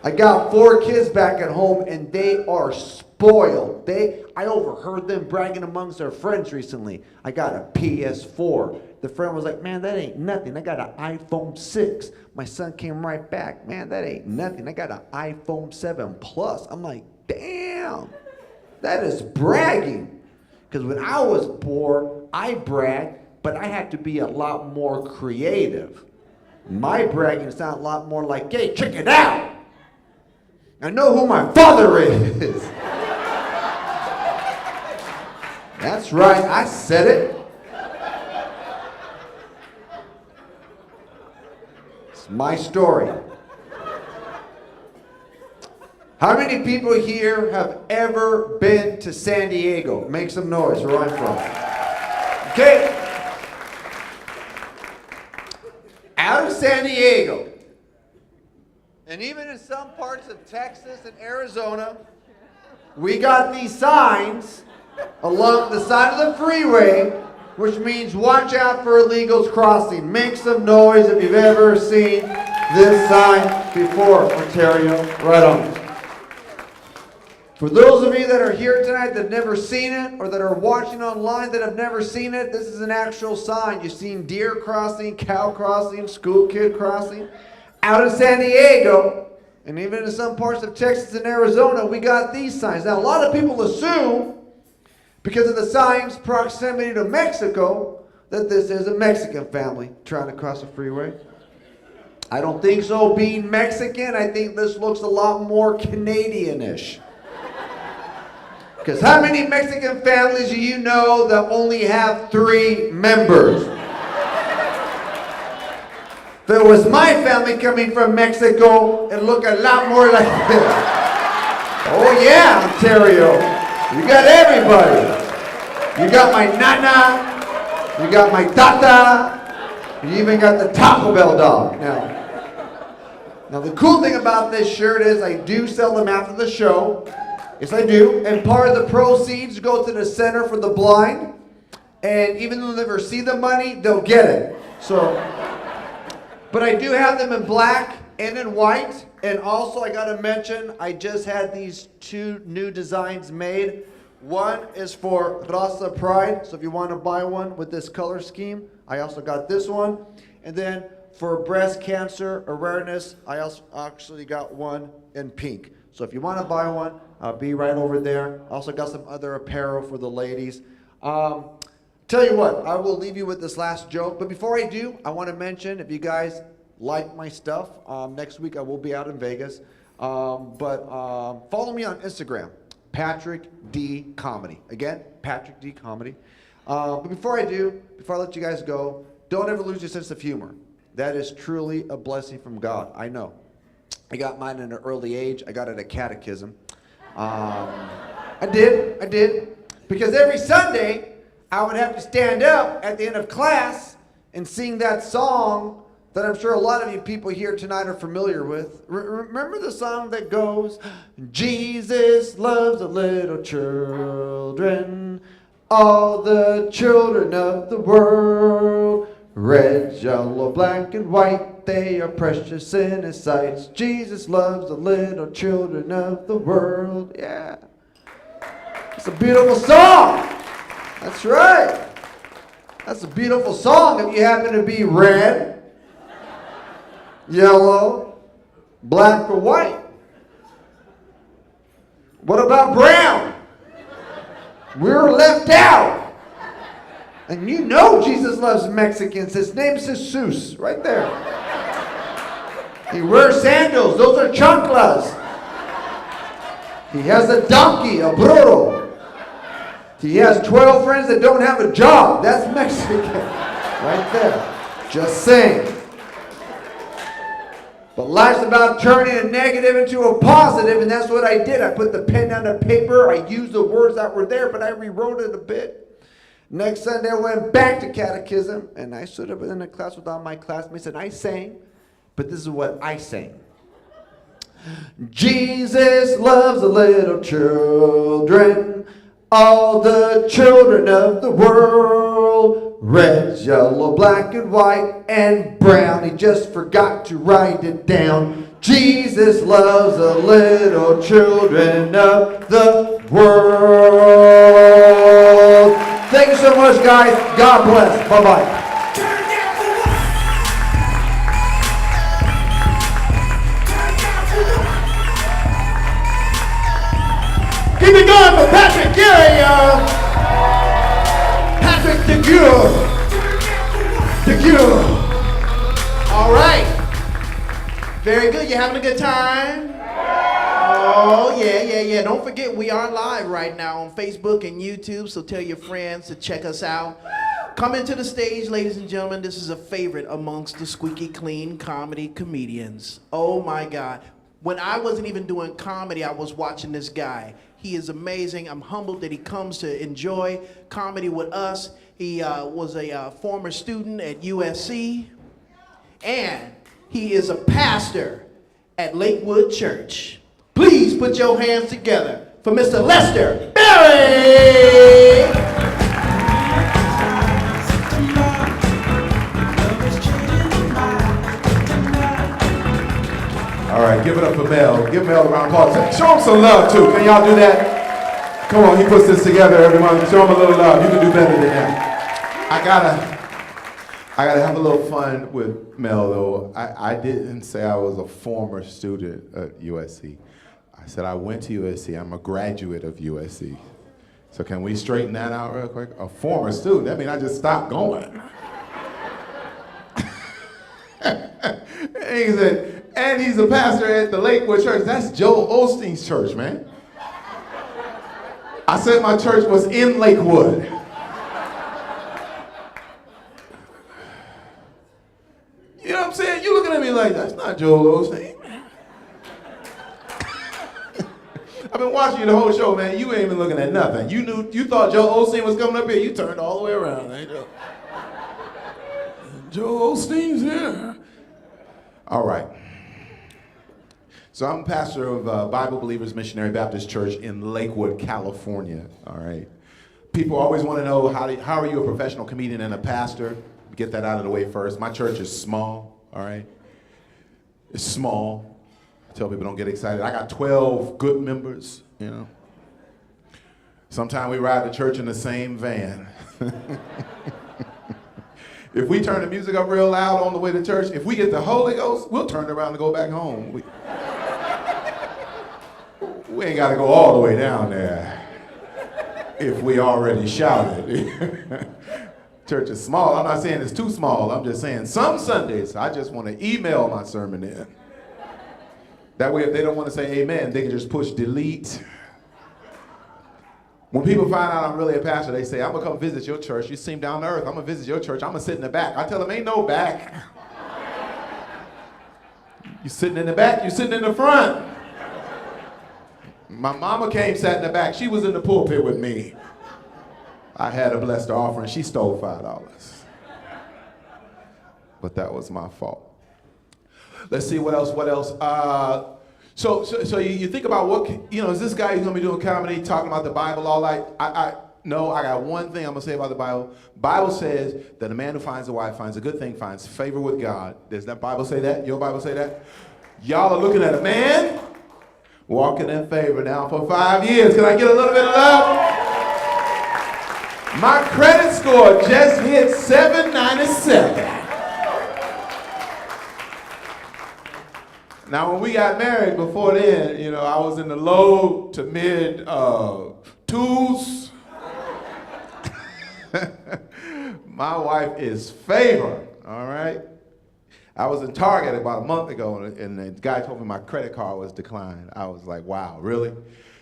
I got 4 kids back at home and they are spoiled. I overheard them bragging amongst their friends recently. I got a PS4. The friend was like, man, that ain't nothing. I got an iPhone 6. My son came right back. Man, that ain't nothing. I got an iPhone 7 Plus. I'm like, damn. That is bragging. Because when I was poor, I bragged, but I had to be a lot more creative. My bragging sounded a lot more like, hey, check it out. I know who my father is. That's right, I said it. It's my story. How many people here have ever been to San Diego? Make some noise where I'm from. Okay. Out of San Diego, and even in some parts of Texas and Arizona, we got these signs along the side of the freeway, which means watch out for illegals crossing. Make some noise if you've ever seen this sign before, Ontario. Right on. For those of you that are here tonight that have never seen it, or that are watching online that have never seen it, this is an actual sign. You've seen deer crossing, cow crossing, school kid crossing. Out of San Diego, and even in some parts of Texas and Arizona, we got these signs. Now, a lot of people assume, because of the sign's proximity to Mexico, that this is a Mexican family trying to cross the freeway. I don't think so. Being Mexican, I think this looks a lot more Canadian-ish. Because how many Mexican families do you know that only have 3 members? If it was my family coming from Mexico, it'd look a lot more like this. Oh yeah, Ontario. You got everybody. You got my nana. You got my tata. You even got the Taco Bell dog. Now, Now the cool thing about this shirt is I do sell them after the show. Yes, I do. And part of the proceeds go to the Center for the Blind. And even though they'll never see the money, they'll get it. So, but I do have them in black and in white. And also I gotta mention, I just had these 2 new designs made. One is for Raza Pride, so if you want to buy one with this color scheme, I also got this one. And then for breast cancer awareness, I also actually got one in pink. So if you want to buy one, I'll be right over there. I also got some other apparel for the ladies. Tell you what, I will leave you with this last joke. But before I do, I want to mention, if you guys like my stuff, next week I will be out in Vegas. Follow me on Instagram, Patrick D Comedy. Again, Patrick D Comedy. But before I let you guys go, don't ever lose your sense of humor. That is truly a blessing from God. I know. I got mine at an early age. I got it at catechism. I did. Because every Sunday, I would have to stand up at the end of class and sing that song that I'm sure a lot of you people here tonight are familiar with. Remember the song that goes, Jesus loves the little children, all the children of the world. Red, yellow, black, and white, they are precious in His sight. Jesus loves the little children of the world. Yeah. It's a beautiful song. That's right. That's a beautiful song if you happen to be red, yellow, black, or white. What about brown? We're left out. And you know Jesus loves Mexicans. His name's Jesus, right there. He wears sandals. Those are chanclas. He has a donkey, a burro. He has 12 friends that don't have a job. That's Mexican. Right there. Just saying. But life's about turning a negative into a positive, and that's what I did. I put the pen down to paper. I used the words that were there, but I rewrote it a bit. Next Sunday, I went back to catechism, and I stood up in the class with all my classmates, and I sang, but this is what I sang. Jesus loves the little children, all the children of the world. Red, yellow, black, and white, and brown. He just forgot to write it down. Jesus loves the little children of the world. Thank you so much, guys. God bless. Bye-bye. Keep it going for Patrick Gary, y'all. Patrick the Cure. All right. Very good. You having a good time? Oh, yeah. Don't forget, we are live right now on Facebook and YouTube, so tell your friends to check us out. Coming to the stage, ladies and gentlemen, this is a favorite amongst the squeaky clean comedy comedians. Oh, my God. When I wasn't even doing comedy, I was watching this guy. He is amazing. I'm humbled that he comes to enjoy comedy with us. He was a former student at USC, and he is a pastor at Lakewood Church. Please put your hands together for Mr. Lester Berry. All right, give it up for Mel. Give Mel a round of applause. Show him some love, too. Can y'all do that? Come on, he puts this together every month. Show him a little love. You can do better than that. I gotta have a little fun with Mel, though. I didn't say I was a former student at USC. I said I went to USC. I'm a graduate of USC. So can we straighten that out real quick? A former student, that means I just stopped going. And he said, and he's a pastor at the Lakewood Church. That's Joel Osteen's church, man. I said my church was in Lakewood. You know what I'm saying? You looking at me like, that's not Joel Osteen. I've been watching you the whole show, man. You ain't even looking at nothing. You thought Joel Osteen was coming up here. You turned all the way around. Ain't you? Joel Osteen's here. All right. So I'm pastor of Bible Believers Missionary Baptist Church in Lakewood, California. All right. People always want to know how are you a professional comedian and a pastor? Get that out of the way first. My church is small. All right. It's small. I tell people don't get excited. I got 12 good members. You know. Sometimes we ride to church in the same van. If we turn the music up real loud on the way to church, if we get the Holy Ghost, we'll turn around and go back home. We ain't got to go all the way down there if we already shouted. Church is small. I'm not saying it's too small. I'm just saying some Sundays, I just want to email my sermon in. That way, if they don't want to say amen, they can just push delete. When people find out I'm really a pastor, they say, I'm going to come visit your church. You seem down to earth. I'm going to visit your church. I'm going to sit in the back. I tell them, ain't no back. You sitting in the back, you sitting in the front. My mama came, sat in the back. She was in the pulpit with me. I had her bless the offering. She stole $5. But that was my fault. Let's see, what else? So you think about what, you know, is this guy who's going to be doing comedy, talking about the Bible all night? No, I got one thing I'm going to say about the Bible. Bible says that a man who finds a wife finds a good thing, finds favor with God. Does that Bible say that? Your Bible say that? Y'all are looking at a man walking in favor now for 5 years. Can I get a little bit of love? My credit score just hit 797. Now, when we got married, before then, you know, I was in the low to mid twos. My wife is favor, all right? I was in Target about a month ago, and the guy told me my credit card was declined. I was like, wow, really?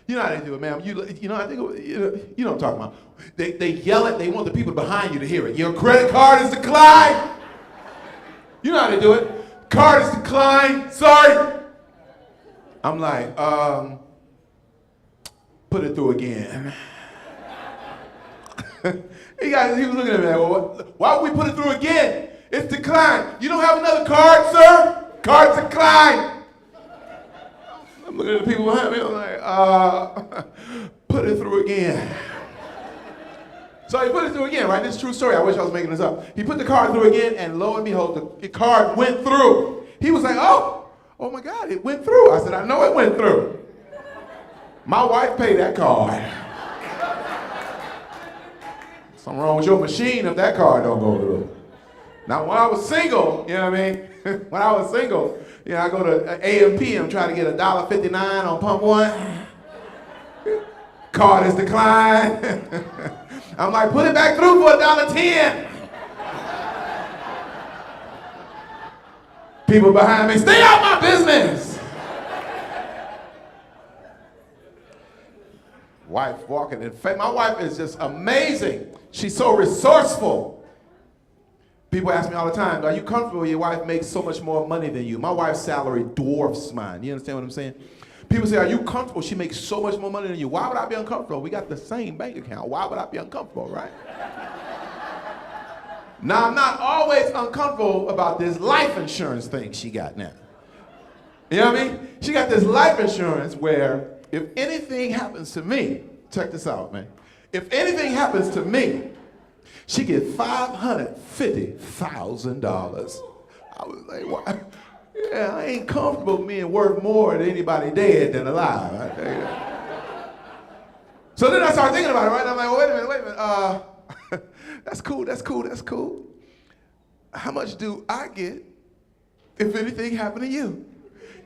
You know how they do it, ma'am. You know, I think, you know what I'm talking about. They yell it. They want the people behind you to hear it. Your credit card is declined. You know how they do it. Card is declined. Sorry. I'm like, put it through again. He was looking at me like, well, why would we put it through again? It's declined. You don't have another card, sir? Card's declined. I'm looking at the people behind me. I'm like, put it through again. So he put it through again, right? This is a true story. I wish I was making this up. He put the card through again, and lo and behold, the card went through. He was like, oh my God, it went through. I said, I know it went through. My wife paid that card. Something wrong with your machine if that card don't go through. Now, when I was single, you know what I mean? When I was single, you know, I go to A&P, I'm trying to get $1.59 on pump one. Card is declined. I'm like, put it back through for $1.10. People behind me, stay out my business. Wife walking in faith. My wife is just amazing. She's so resourceful. People ask me all the time, are you comfortable your wife makes so much more money than you? My wife's salary dwarfs mine. You understand what I'm saying? People say, are you comfortable? She makes so much more money than you. Why would I be uncomfortable? We got the same bank account. Why would I be uncomfortable, right? Now, I'm not always uncomfortable about this life insurance thing she got now. You know what I mean? She got this life insurance where if anything happens to me, check this out, man. If anything happens to me, she gets $550,000. I was like, why? Yeah, I ain't comfortable being worth more than anybody dead than alive. I tell you that. So then I started thinking about it, right? And I'm like, well, wait a minute. That's cool. How much do I get if anything happened to you?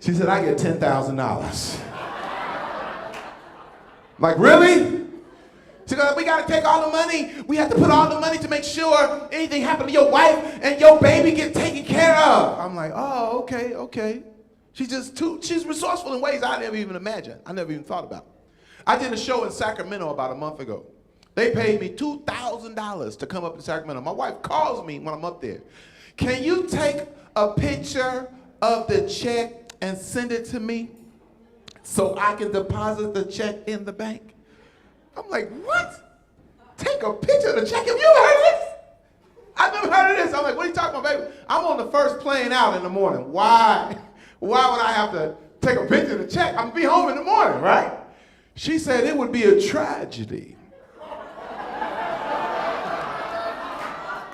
She said, I get $10,000. Like, really? She goes, we got to take all the money. We have to put all the money to make sure anything happened to your wife and your baby gets taken care of. I'm like, oh, okay. She's resourceful in ways I never even imagined. I never even thought about. I did a show in Sacramento about a month ago. They paid me $2,000 to come up to Sacramento. My wife calls me when I'm up there. Can you take a picture of the check and send it to me so I can deposit the check in the bank? I'm like, what? Take a picture of the check? Have you heard of this? I've never heard of this. I'm like, what are you talking about, baby? I'm on the first plane out in the morning. Why would I have to take a picture of the check. I'm gonna be home in the morning, right? She said it would be a tragedy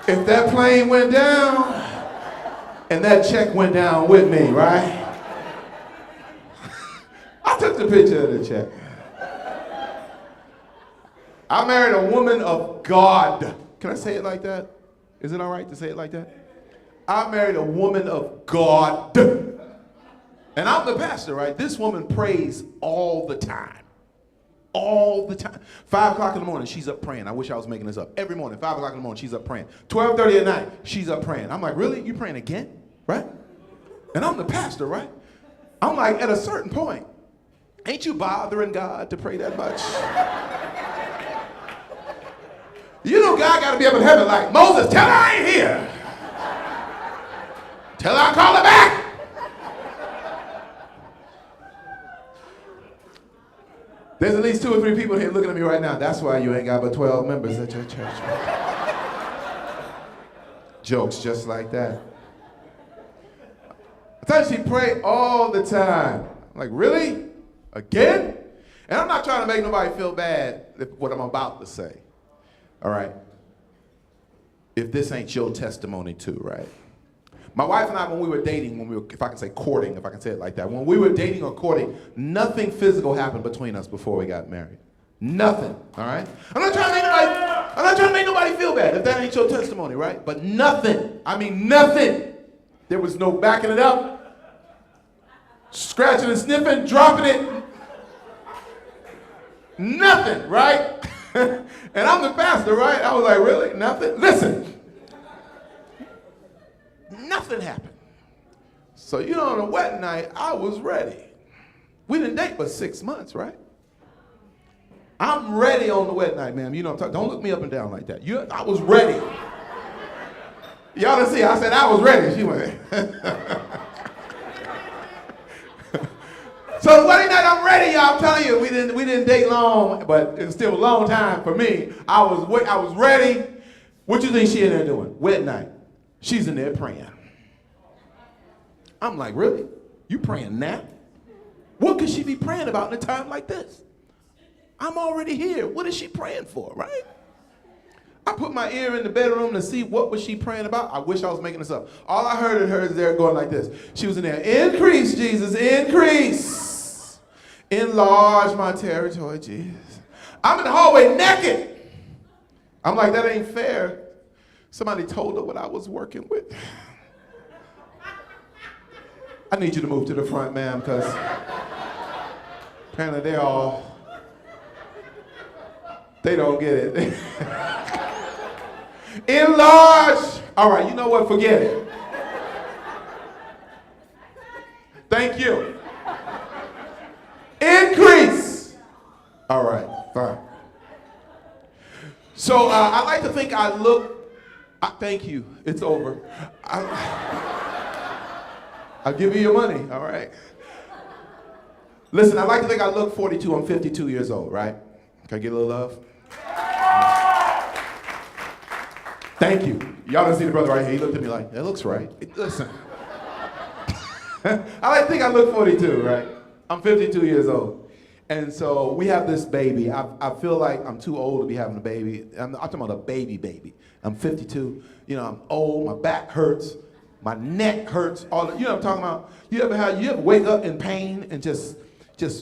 if that plane went down and that check went down with me, right? I took the picture of the check. I married a woman of God. Can I say it like that? Is it all right to say it like that? I married a woman of God. And I'm the pastor, right? This woman prays all the time. All the time. 5 o'clock in the morning, she's up praying. I wish I was making this up. Every morning, 5 o'clock in the morning, she's up praying. 12:30 at night, she's up praying. I'm like, really? You praying again? Right? And I'm the pastor, right? I'm like, at a certain point, ain't you bothering God to pray that much? You know God got to be up in heaven like, Moses, tell her I ain't here. Tell her I call her back. There's at least 2 or 3 people here looking at me right now. That's why you ain't got but 12 members at your church. Jokes just like that. I tell you, she prayed all the time. I'm like, really? Again? And I'm not trying to make nobody feel bad if what I'm about to say. All right? If this ain't your testimony too, right? My wife and I, when we were dating, if I can say courting, if I can say it like that, when we were dating or courting, nothing physical happened between us before we got married. Nothing, all right? I'm not trying to make nobody feel bad if that ain't your testimony, right? But nothing, I mean nothing. There was no backing it up, scratching and sniffing, dropping it. Nothing, right? And I'm the pastor, right? I was like, really? Nothing? Listen. Nothing happened. So, you know, on the wedding night, I was ready. We didn't date but 6 months, right? I'm ready on the wedding night, ma'am. You know what I'm talking. Don't look me up and down like that. I was ready. Y'all didn't see, I said I was ready. She went. So the wedding night, I'm ready, y'all. I'm telling you, we didn't date long, but it was still a long time for me. I was ready. What you think she in there doing? Wedding night. She's in there praying. I'm like, really? You praying now? What could she be praying about in a time like this? I'm already here. What is she praying for, right? I put my ear in the bedroom to see what was she praying about. I wish I was making this up. All I heard of her is there going like this. She was in there, increase, Jesus, increase. Enlarge my territory, Jesus. I'm in the hallway naked. I'm like, that ain't fair. Somebody told her what I was working with. I need you to move to the front, ma'am, because apparently they don't get it. Enlarge. All right, you know what? Forget it. Thank you. Increase. All right, fine. So I like to think I look. Thank you. It's over. I'll give you your money, all right? Listen, I like to think I look 42. I'm 52 years old, right? Can I get a little love? Thank you. Y'all didn't see the brother right here. He looked at me like, that looks right. Listen. I like to think I look 42, right? I'm 52 years old. And so we have this baby. I feel like I'm too old to be having a baby. I'm talking about a baby. I'm 52. You know, I'm old. My back hurts. My neck hurts. You know what I'm talking about? You ever wake up in pain and just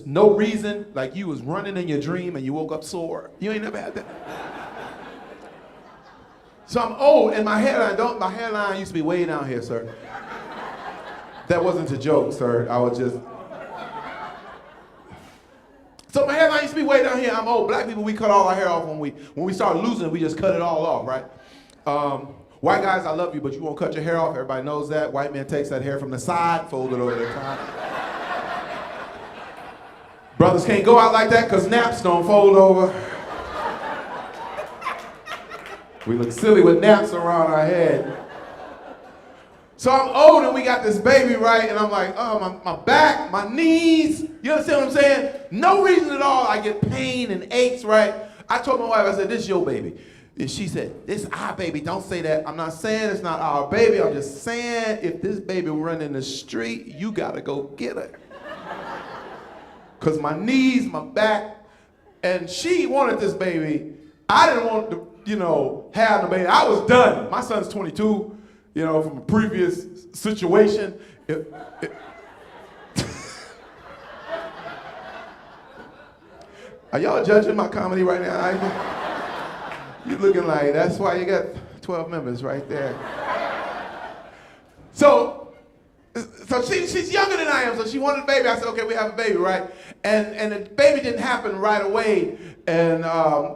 no reason, like you was running in your dream and you woke up sore? You ain't never had that? So I'm old, and my hairline used to be way down here, sir. That wasn't a joke, sir. I was just. So my hairline used to be way down here. I'm old. Black people, we cut all our hair off when we start losing. We just cut it all off, right? White guys, I love you, but you won't cut your hair off. Everybody knows that. White man takes that hair from the side, fold it over the top. Brothers can't go out like that because naps don't fold over. We look silly with naps around our head. So I'm old and we got this baby, right? And I'm like, oh, my back, my knees. You understand what I'm saying? No reason at all. I get pain and aches, right? I told my wife, I said, this is your baby. And she said, this is our baby. Don't say that. I'm not saying it's not our baby. I'm just saying if this baby run in the street, you got to go get her. because my knees, my back, and she wanted this baby. I didn't want to, have the baby. I was done. My son's 22, from a previous situation. Are y'all judging my comedy right now? You're looking like, that's why you got 12 members right there. So she's younger than I am, so she wanted a baby. I said, okay, we have a baby, right? And the baby didn't happen right away, and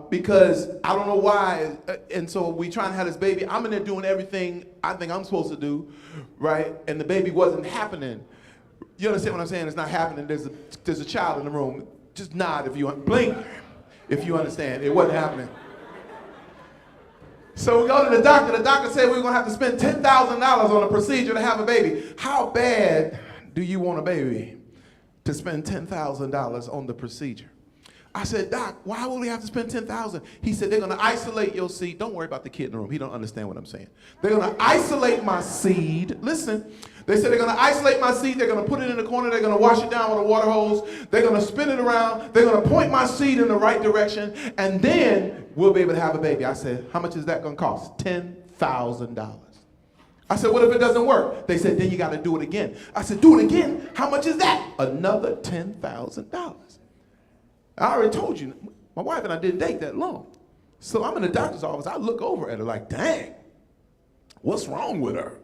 because I don't know why. And so we trying to have this baby. I'm in there doing everything I think I'm supposed to do, right? And the baby wasn't happening. You understand what I'm saying? It's not happening. There's a child in the room. Just nod if you blink if you understand. It wasn't happening. So we go to the doctor. The doctor said we were going to have to spend $10,000 on a procedure to have a baby. How bad do you want a baby to spend $10,000 on the procedure? I said, Doc, why would we have to spend $10,000? He said, they're going to isolate your seed. Don't worry about the kid in the room. He don't understand what I'm saying. They're going to isolate my seed. Listen. They said they're going to isolate my seed. They're going to put it in the corner. They're going to wash it down with a water hose. They're going to spin it around. They're going to point my seed in the right direction. And then we'll be able to have a baby. I said, how much is that going to cost? $10,000. I said, what if it doesn't work? They said, then you got to do it again. I said, do it again? How much is that? Another $10,000. I already told you, my wife and I didn't date that long. So I'm in the doctor's office. I look over at her like, dang, what's wrong with her?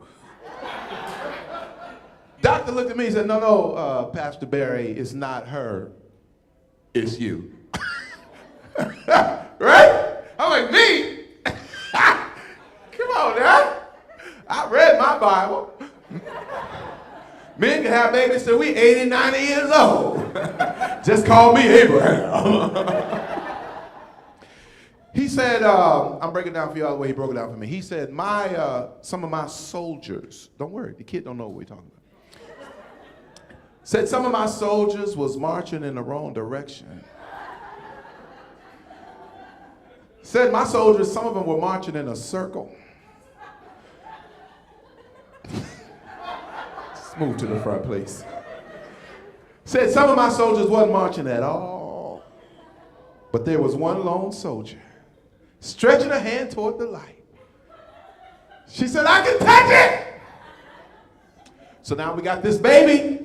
Doctor looked at me and said, no, Pastor Barry, it's not her, it's you. Right? I'm like, me? Come on now. I read my Bible. Men can have babies till we 80, 90 years old. Just call me Abraham. He said, I'm breaking it down for you all the way he broke it down for me. He said, some of my soldiers, don't worry, the kid don't know what we're talking about. Said some of my soldiers was marching in the wrong direction. Said my soldiers, some of them were marching in a circle. Let's move to the front, please. Said some of my soldiers wasn't marching at all, but there was one lone soldier stretching her hand toward the light. She said, I can touch it. So now we got this baby.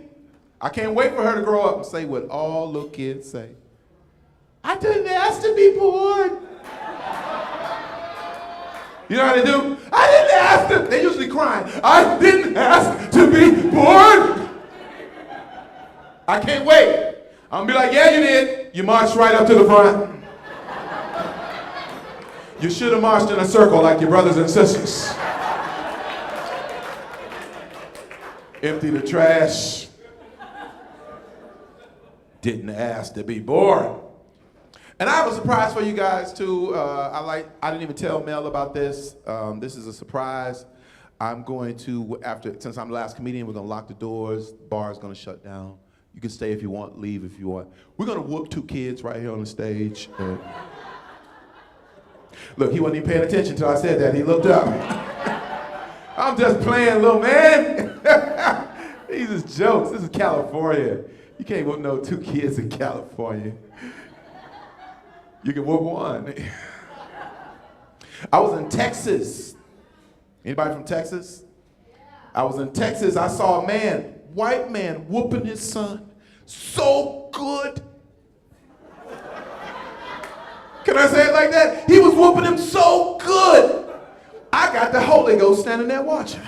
I can't wait for her to grow up and say what all little kids say. I didn't ask to be born. You know how they do? I didn't ask to. They usually crying. I didn't ask to be born. I can't wait. I'm gonna be like, yeah, you did. You marched right up to the front. You should have marched in a circle like your brothers and sisters. Empty the trash. Didn't ask to be born. And I have a surprise for you guys too. I didn't even tell Mel about this. This is a surprise. I'm going to, since I'm the last comedian, we're gonna lock the doors. The bar is gonna shut down. You can stay if you want, leave if you want. We're gonna whoop 2 kids right here on the stage. Look, he wasn't even paying attention until I said that. He looked up. I'm just playing, little man. These is jokes. This is California. You can't whoop no 2 kids in California. You can whoop 1. I was in Texas. Anybody from Texas? I was in Texas. I saw a man, white man, whooping his son so good. Can I say it like that? He was whooping him so good. I got the Holy Ghost standing there watching.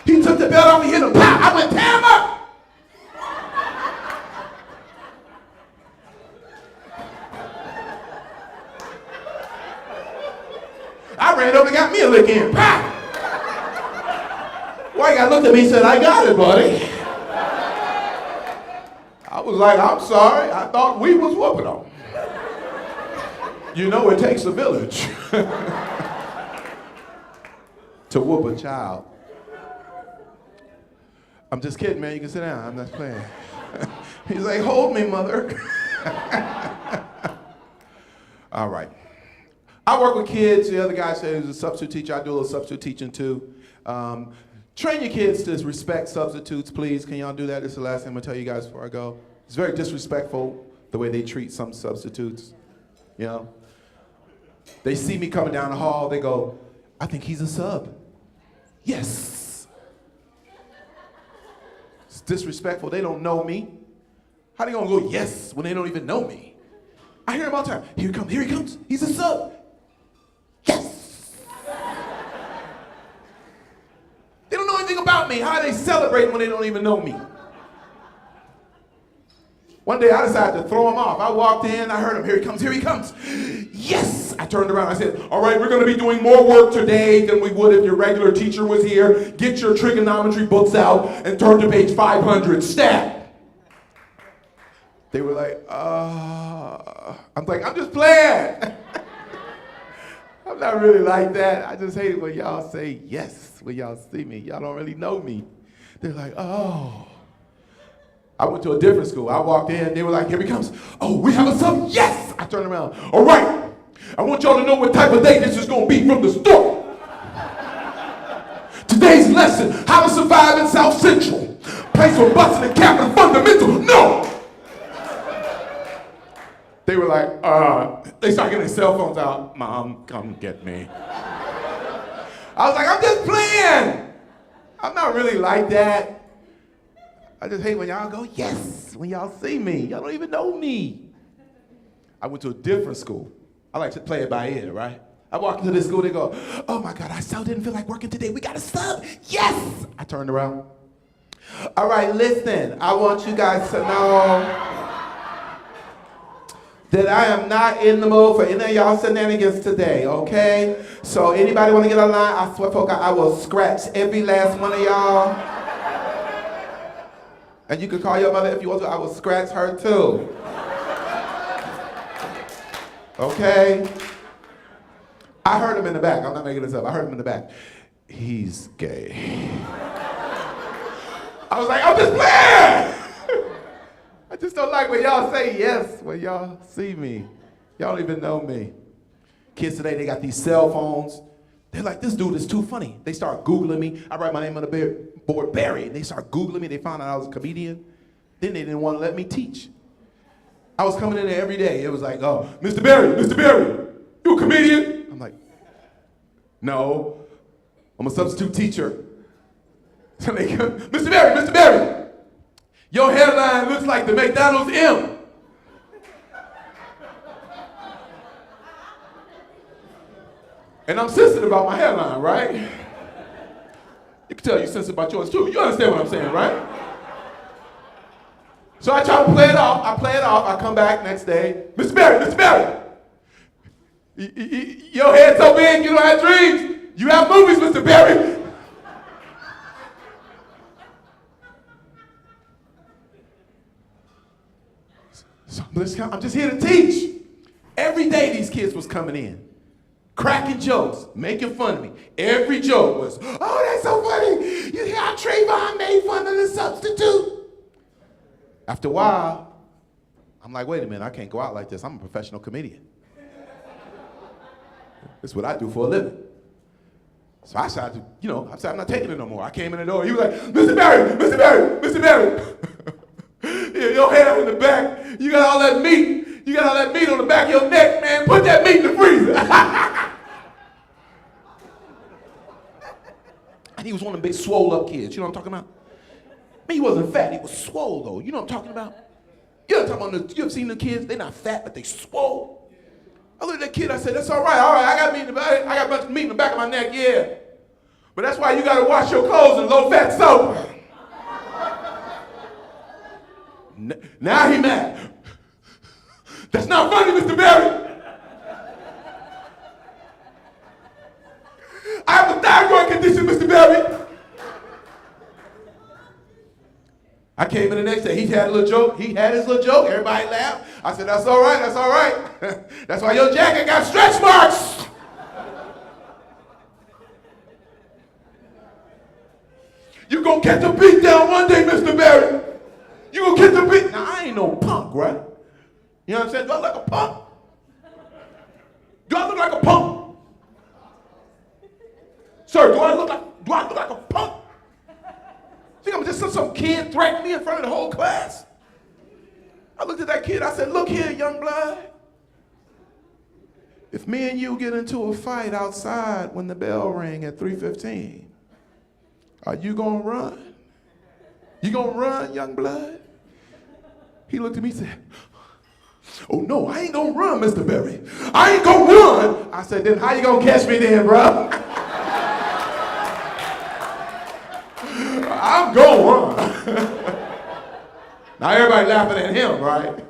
He took the belt off and hit him. Pow! I went, tear him up. I ran over and got me a lick in. Pow! White guy looked at me and said, I got it, buddy. I was like, I'm sorry. I thought we was whooping them. You know it takes a village to whoop a child. I'm just kidding, man. You can sit down. I'm not playing. He's like, hold me, mother. All right. I work with kids. The other guy said he's a substitute teacher. I do a little substitute teaching too. Train your kids to respect substitutes, please. Can y'all do that? This is the last thing I'm going to tell you guys before I go. It's very disrespectful the way they treat some substitutes, you know. They see me coming down the hall, they go, I think he's a sub. Yes. It's disrespectful, they don't know me. How they gonna go yes when they don't even know me? I hear him all the time, here he comes, he's a sub. Yes. They don't know anything about me. How are they celebrating when they don't even know me? One day I decided to throw him off. I walked in, I heard him, here he comes. Yes! I turned around, I said, all right, we're gonna be doing more work today than we would if your regular teacher was here. Get your trigonometry books out and turn to page 500, stat. They were like, I'm like, I'm just playing. I'm not really like that. I just hate it when y'all say yes when y'all see me. Y'all don't really know me. They're like, oh. I went to a different school. I walked in, they were like, here he comes. Oh, we have a sub? Yes! I turned around. All right, I want y'all to know what type of day this is gonna be from the start. Today's lesson, how to survive in South Central. Place for busting and capping fundamental. No! They were like, they started getting their cell phones out. Mom, come get me. I was like, I'm just playing. I'm not really like that. I just hate when y'all go, yes, when y'all see me. Y'all don't even know me. I went to a different school. I like to play it by ear, right? I walked into this school, they go, oh my God, I so didn't feel like working today. We got a sub, yes! I turned around. All right, listen, I want you guys to know that I am not in the mood for any of y'all shenanigans today, okay? So anybody want to get online, I swear for God, I will scratch every last one of y'all. And you can call your mother if you want to, I will scratch her too. Okay? I heard him in the back, I'm not making this up, I heard him in the back. He's gay. I was like, I'm just playing! I just don't like when y'all say yes when y'all see me. Y'all don't even know me. Kids today, they got these cell phones. They're like, this dude is too funny. They start Googling me. I write my name on the board, Barry. They start Googling me. They found out I was a comedian. Then they didn't want to let me teach. I was coming in there every day. It was like, oh, Mr. Barry, you a comedian? I'm like, no, I'm a substitute teacher. So they come, Mr. Barry, your hairline looks like the McDonald's M. And I'm sensitive about my hairline, right? You can tell you're sensitive about yours too. You understand what I'm saying, right? So I try to play it off. I come back next day. Mr. Barry, your head's so big you don't have dreams. You have movies, Mr. Barry. So I'm just here to teach. Every day these kids was coming in, cracking jokes, making fun of me. Every joke was, oh, that's so funny. You hear how Trayvon made fun of the substitute? After a while, I'm like, wait a minute, I can't go out like this. I'm a professional comedian. This is what I do for a living. So I decided to, I'm not taking it no more. I came in the door, he was like, Mr. Barry. Your hair in the back, you got all that meat on the back of your neck, man. Put that meat in the freezer. And he was one of them big swole up kids, you know what I'm talking about? I mean, he wasn't fat, he was swole though, you know what I'm talking about? You ever seen the kids? They're not fat, but they swole. I looked at that kid, I said, that's all right, I got meat in the back, I got a bunch of meat in the back of my neck, yeah. But that's why you gotta wash your clothes in low-fat soap. Now he mad. That's not funny, Mr. Barry. I have a thyroid condition, Mr. Barry. I came in the next day, he had his little joke, everybody laughed. I said, that's all right. That's why your jacket got stretch marks. You gonna catch a beat down one day, Mr. Barry. You gonna catch a beat. Now, I ain't no punk, right? You know what I'm saying? Do I look like a punk? Do I look like a punk? Sir, do I look like a punk? Think I'm just some kid threatening me in front of the whole class? looked at that kid, I said, look here, young blood. If me and you get into a fight outside when the bell rang at 3:15, are you gonna run? You gonna run, young blood? He looked at me and said, oh no, I ain't gonna run, Mr. Berry. I ain't gonna run. I said, then how you gonna catch me then, bro? I'm gonna run. Now everybody laughing at him, right?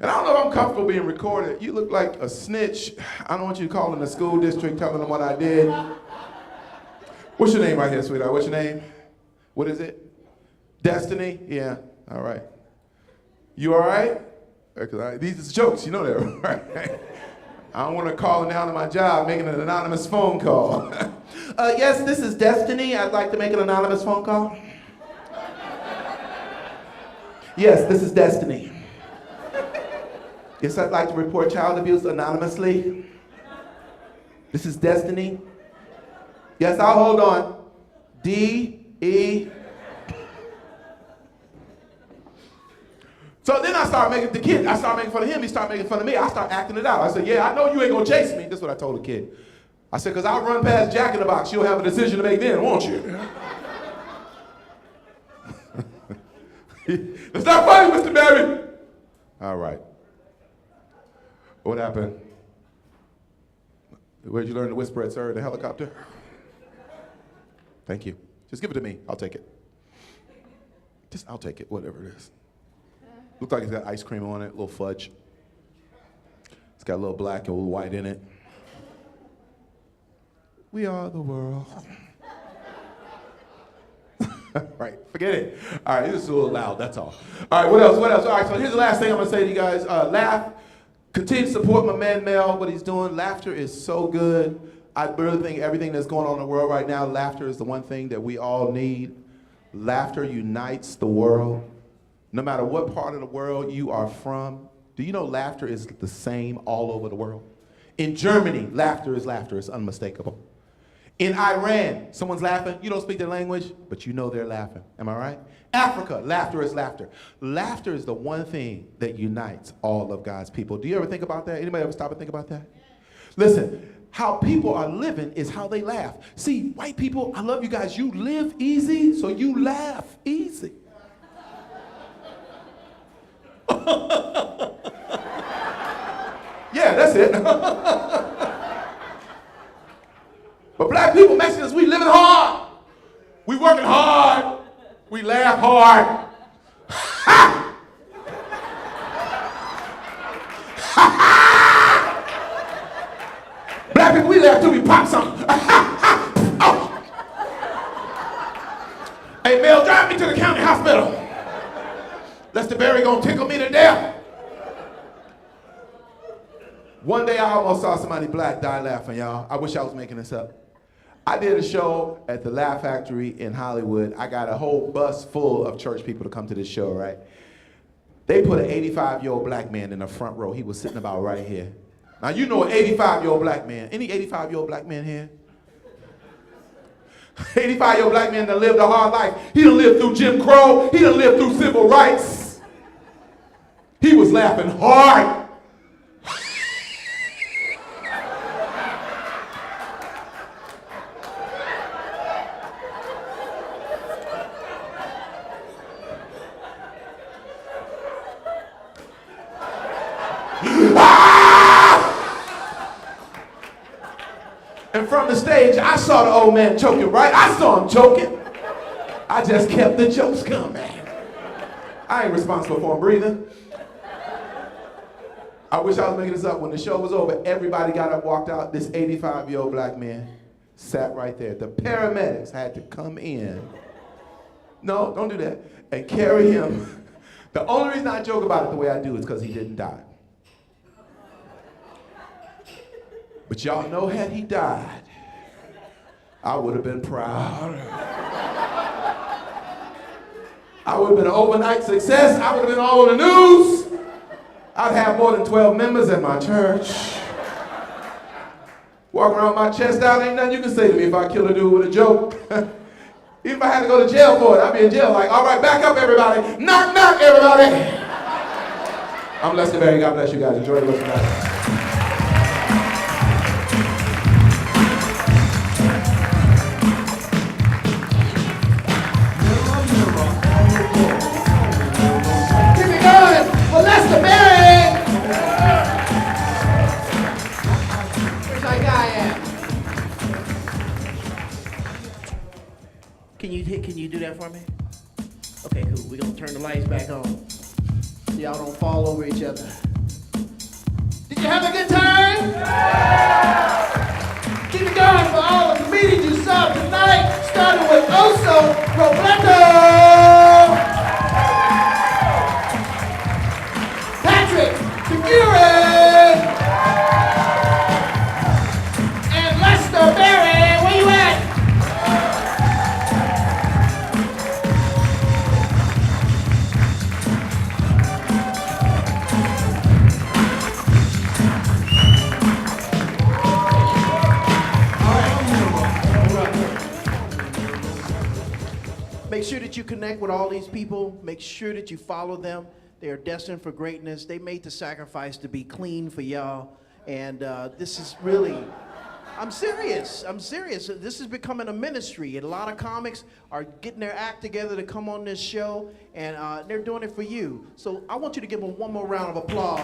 And I don't know if I'm comfortable being recorded. You look like a snitch. I don't want you calling the school district, telling them what I did. What's your name right here, sweetheart? What's your name? What is it? Destiny? Yeah, all right. You all right? These are jokes, you know that, right? I don't want to call down to my job making an anonymous phone call. Yes, this is Destiny. I'd like to make an anonymous phone call. Yes, this is Destiny. Yes, I'd like to report child abuse anonymously. This is Destiny. Yes, I'll hold on. D-E. So then I started making the kid, I started making fun of him, he started making fun of me. I started acting it out. I said, yeah, I know you ain't gonna chase me. That's what I told the kid. I said, because I'll run past Jack in the Box. You'll have a decision to make then, won't you? It's not funny, Mr. Berry. All right. What happened? Where'd you learn to whisper at, sir? The helicopter? Thank you. Just give it to me. I'll take it. I'll take it, whatever it is. Looks like it's got ice cream on it, a little fudge. It's got a little black and a little white in it. We are the world. Right, forget it. All right, this is a little loud, that's all. All right, what else? All right, so here's the last thing I'm gonna say to you guys. Laugh. Continue to support my man Mel, what he's doing. Laughter is so good. I really think everything that's going on in the world right now, laughter is the one thing that we all need. Laughter unites the world. No matter what part of the world you are from, do you know laughter is the same all over the world? In Germany, laughter is unmistakable. In Iran, someone's laughing, you don't speak their language, but you know they're laughing. Am I right? Africa, laughter is laughter. Laughter is the one thing that unites all of God's people. Do you ever think about that? Anybody ever stop and think about that? Listen, how people are living is how they laugh. See, white people, I love you guys. You live easy, so you laugh easy. Yeah, that's it. But black people, Mexicans, we living hard. We working hard. We laugh hard. Ha! Black people, we laugh till we pop something. Oh. Hey, Mel, drive me to the county hospital. Lester Berry gonna tickle me to death. One day I almost saw somebody black die laughing, y'all. I wish I was making this up. I did a show at the Laugh Factory in Hollywood. I got a whole bus full of church people to come to this show, right? They put an 85-year-old black man in the front row. He was sitting about right here. Now you know an 85-year-old black man. Any 85-year-old black man here? 85-year-old black man that lived a hard life. He done lived through Jim Crow. He done lived through civil rights. He was laughing hard. And from the stage, I saw the old man choking, right? I saw him choking. I just kept the jokes coming. I ain't responsible for him breathing. I wish I was making this up. When the show was over, everybody got up, walked out. This 85-year-old black man sat right there. The paramedics had to come in. No, don't do that. And carry him. The only reason I joke about it the way I do is because he didn't die. But y'all know, had he died, I would have been proud. I would have been an overnight success. I would have been all over the news. I'd have more than 12 members at my church. Walking around with my chest out, ain't nothing you can say to me if I kill a dude with a joke. Even if I had to go to jail for it, I'd be in jail like, all right, back up, everybody. Knock, knock, everybody. I'm Lester Berry. God bless you guys. Enjoy the rest of the night. Keep it going for Lester Berry. Where's that guy at? Can you do that for me? Okay, cool. We're gonna turn the lights back on so y'all don't fall over each other. Did you have a good time? Keep it going for all the comedians you saw tonight, starting with Oso Robledo, Patrick Segura, and Lester Berry. Where you at? Make sure that you connect with all these people. Make sure that you follow them. They are destined for greatness. They made the sacrifice to be clean for y'all. And this is really, I'm serious. I'm serious. This is becoming a ministry. And a lot of comics are getting their act together to come on this show. And they're doing it for you. So I want you to give them one more round of applause.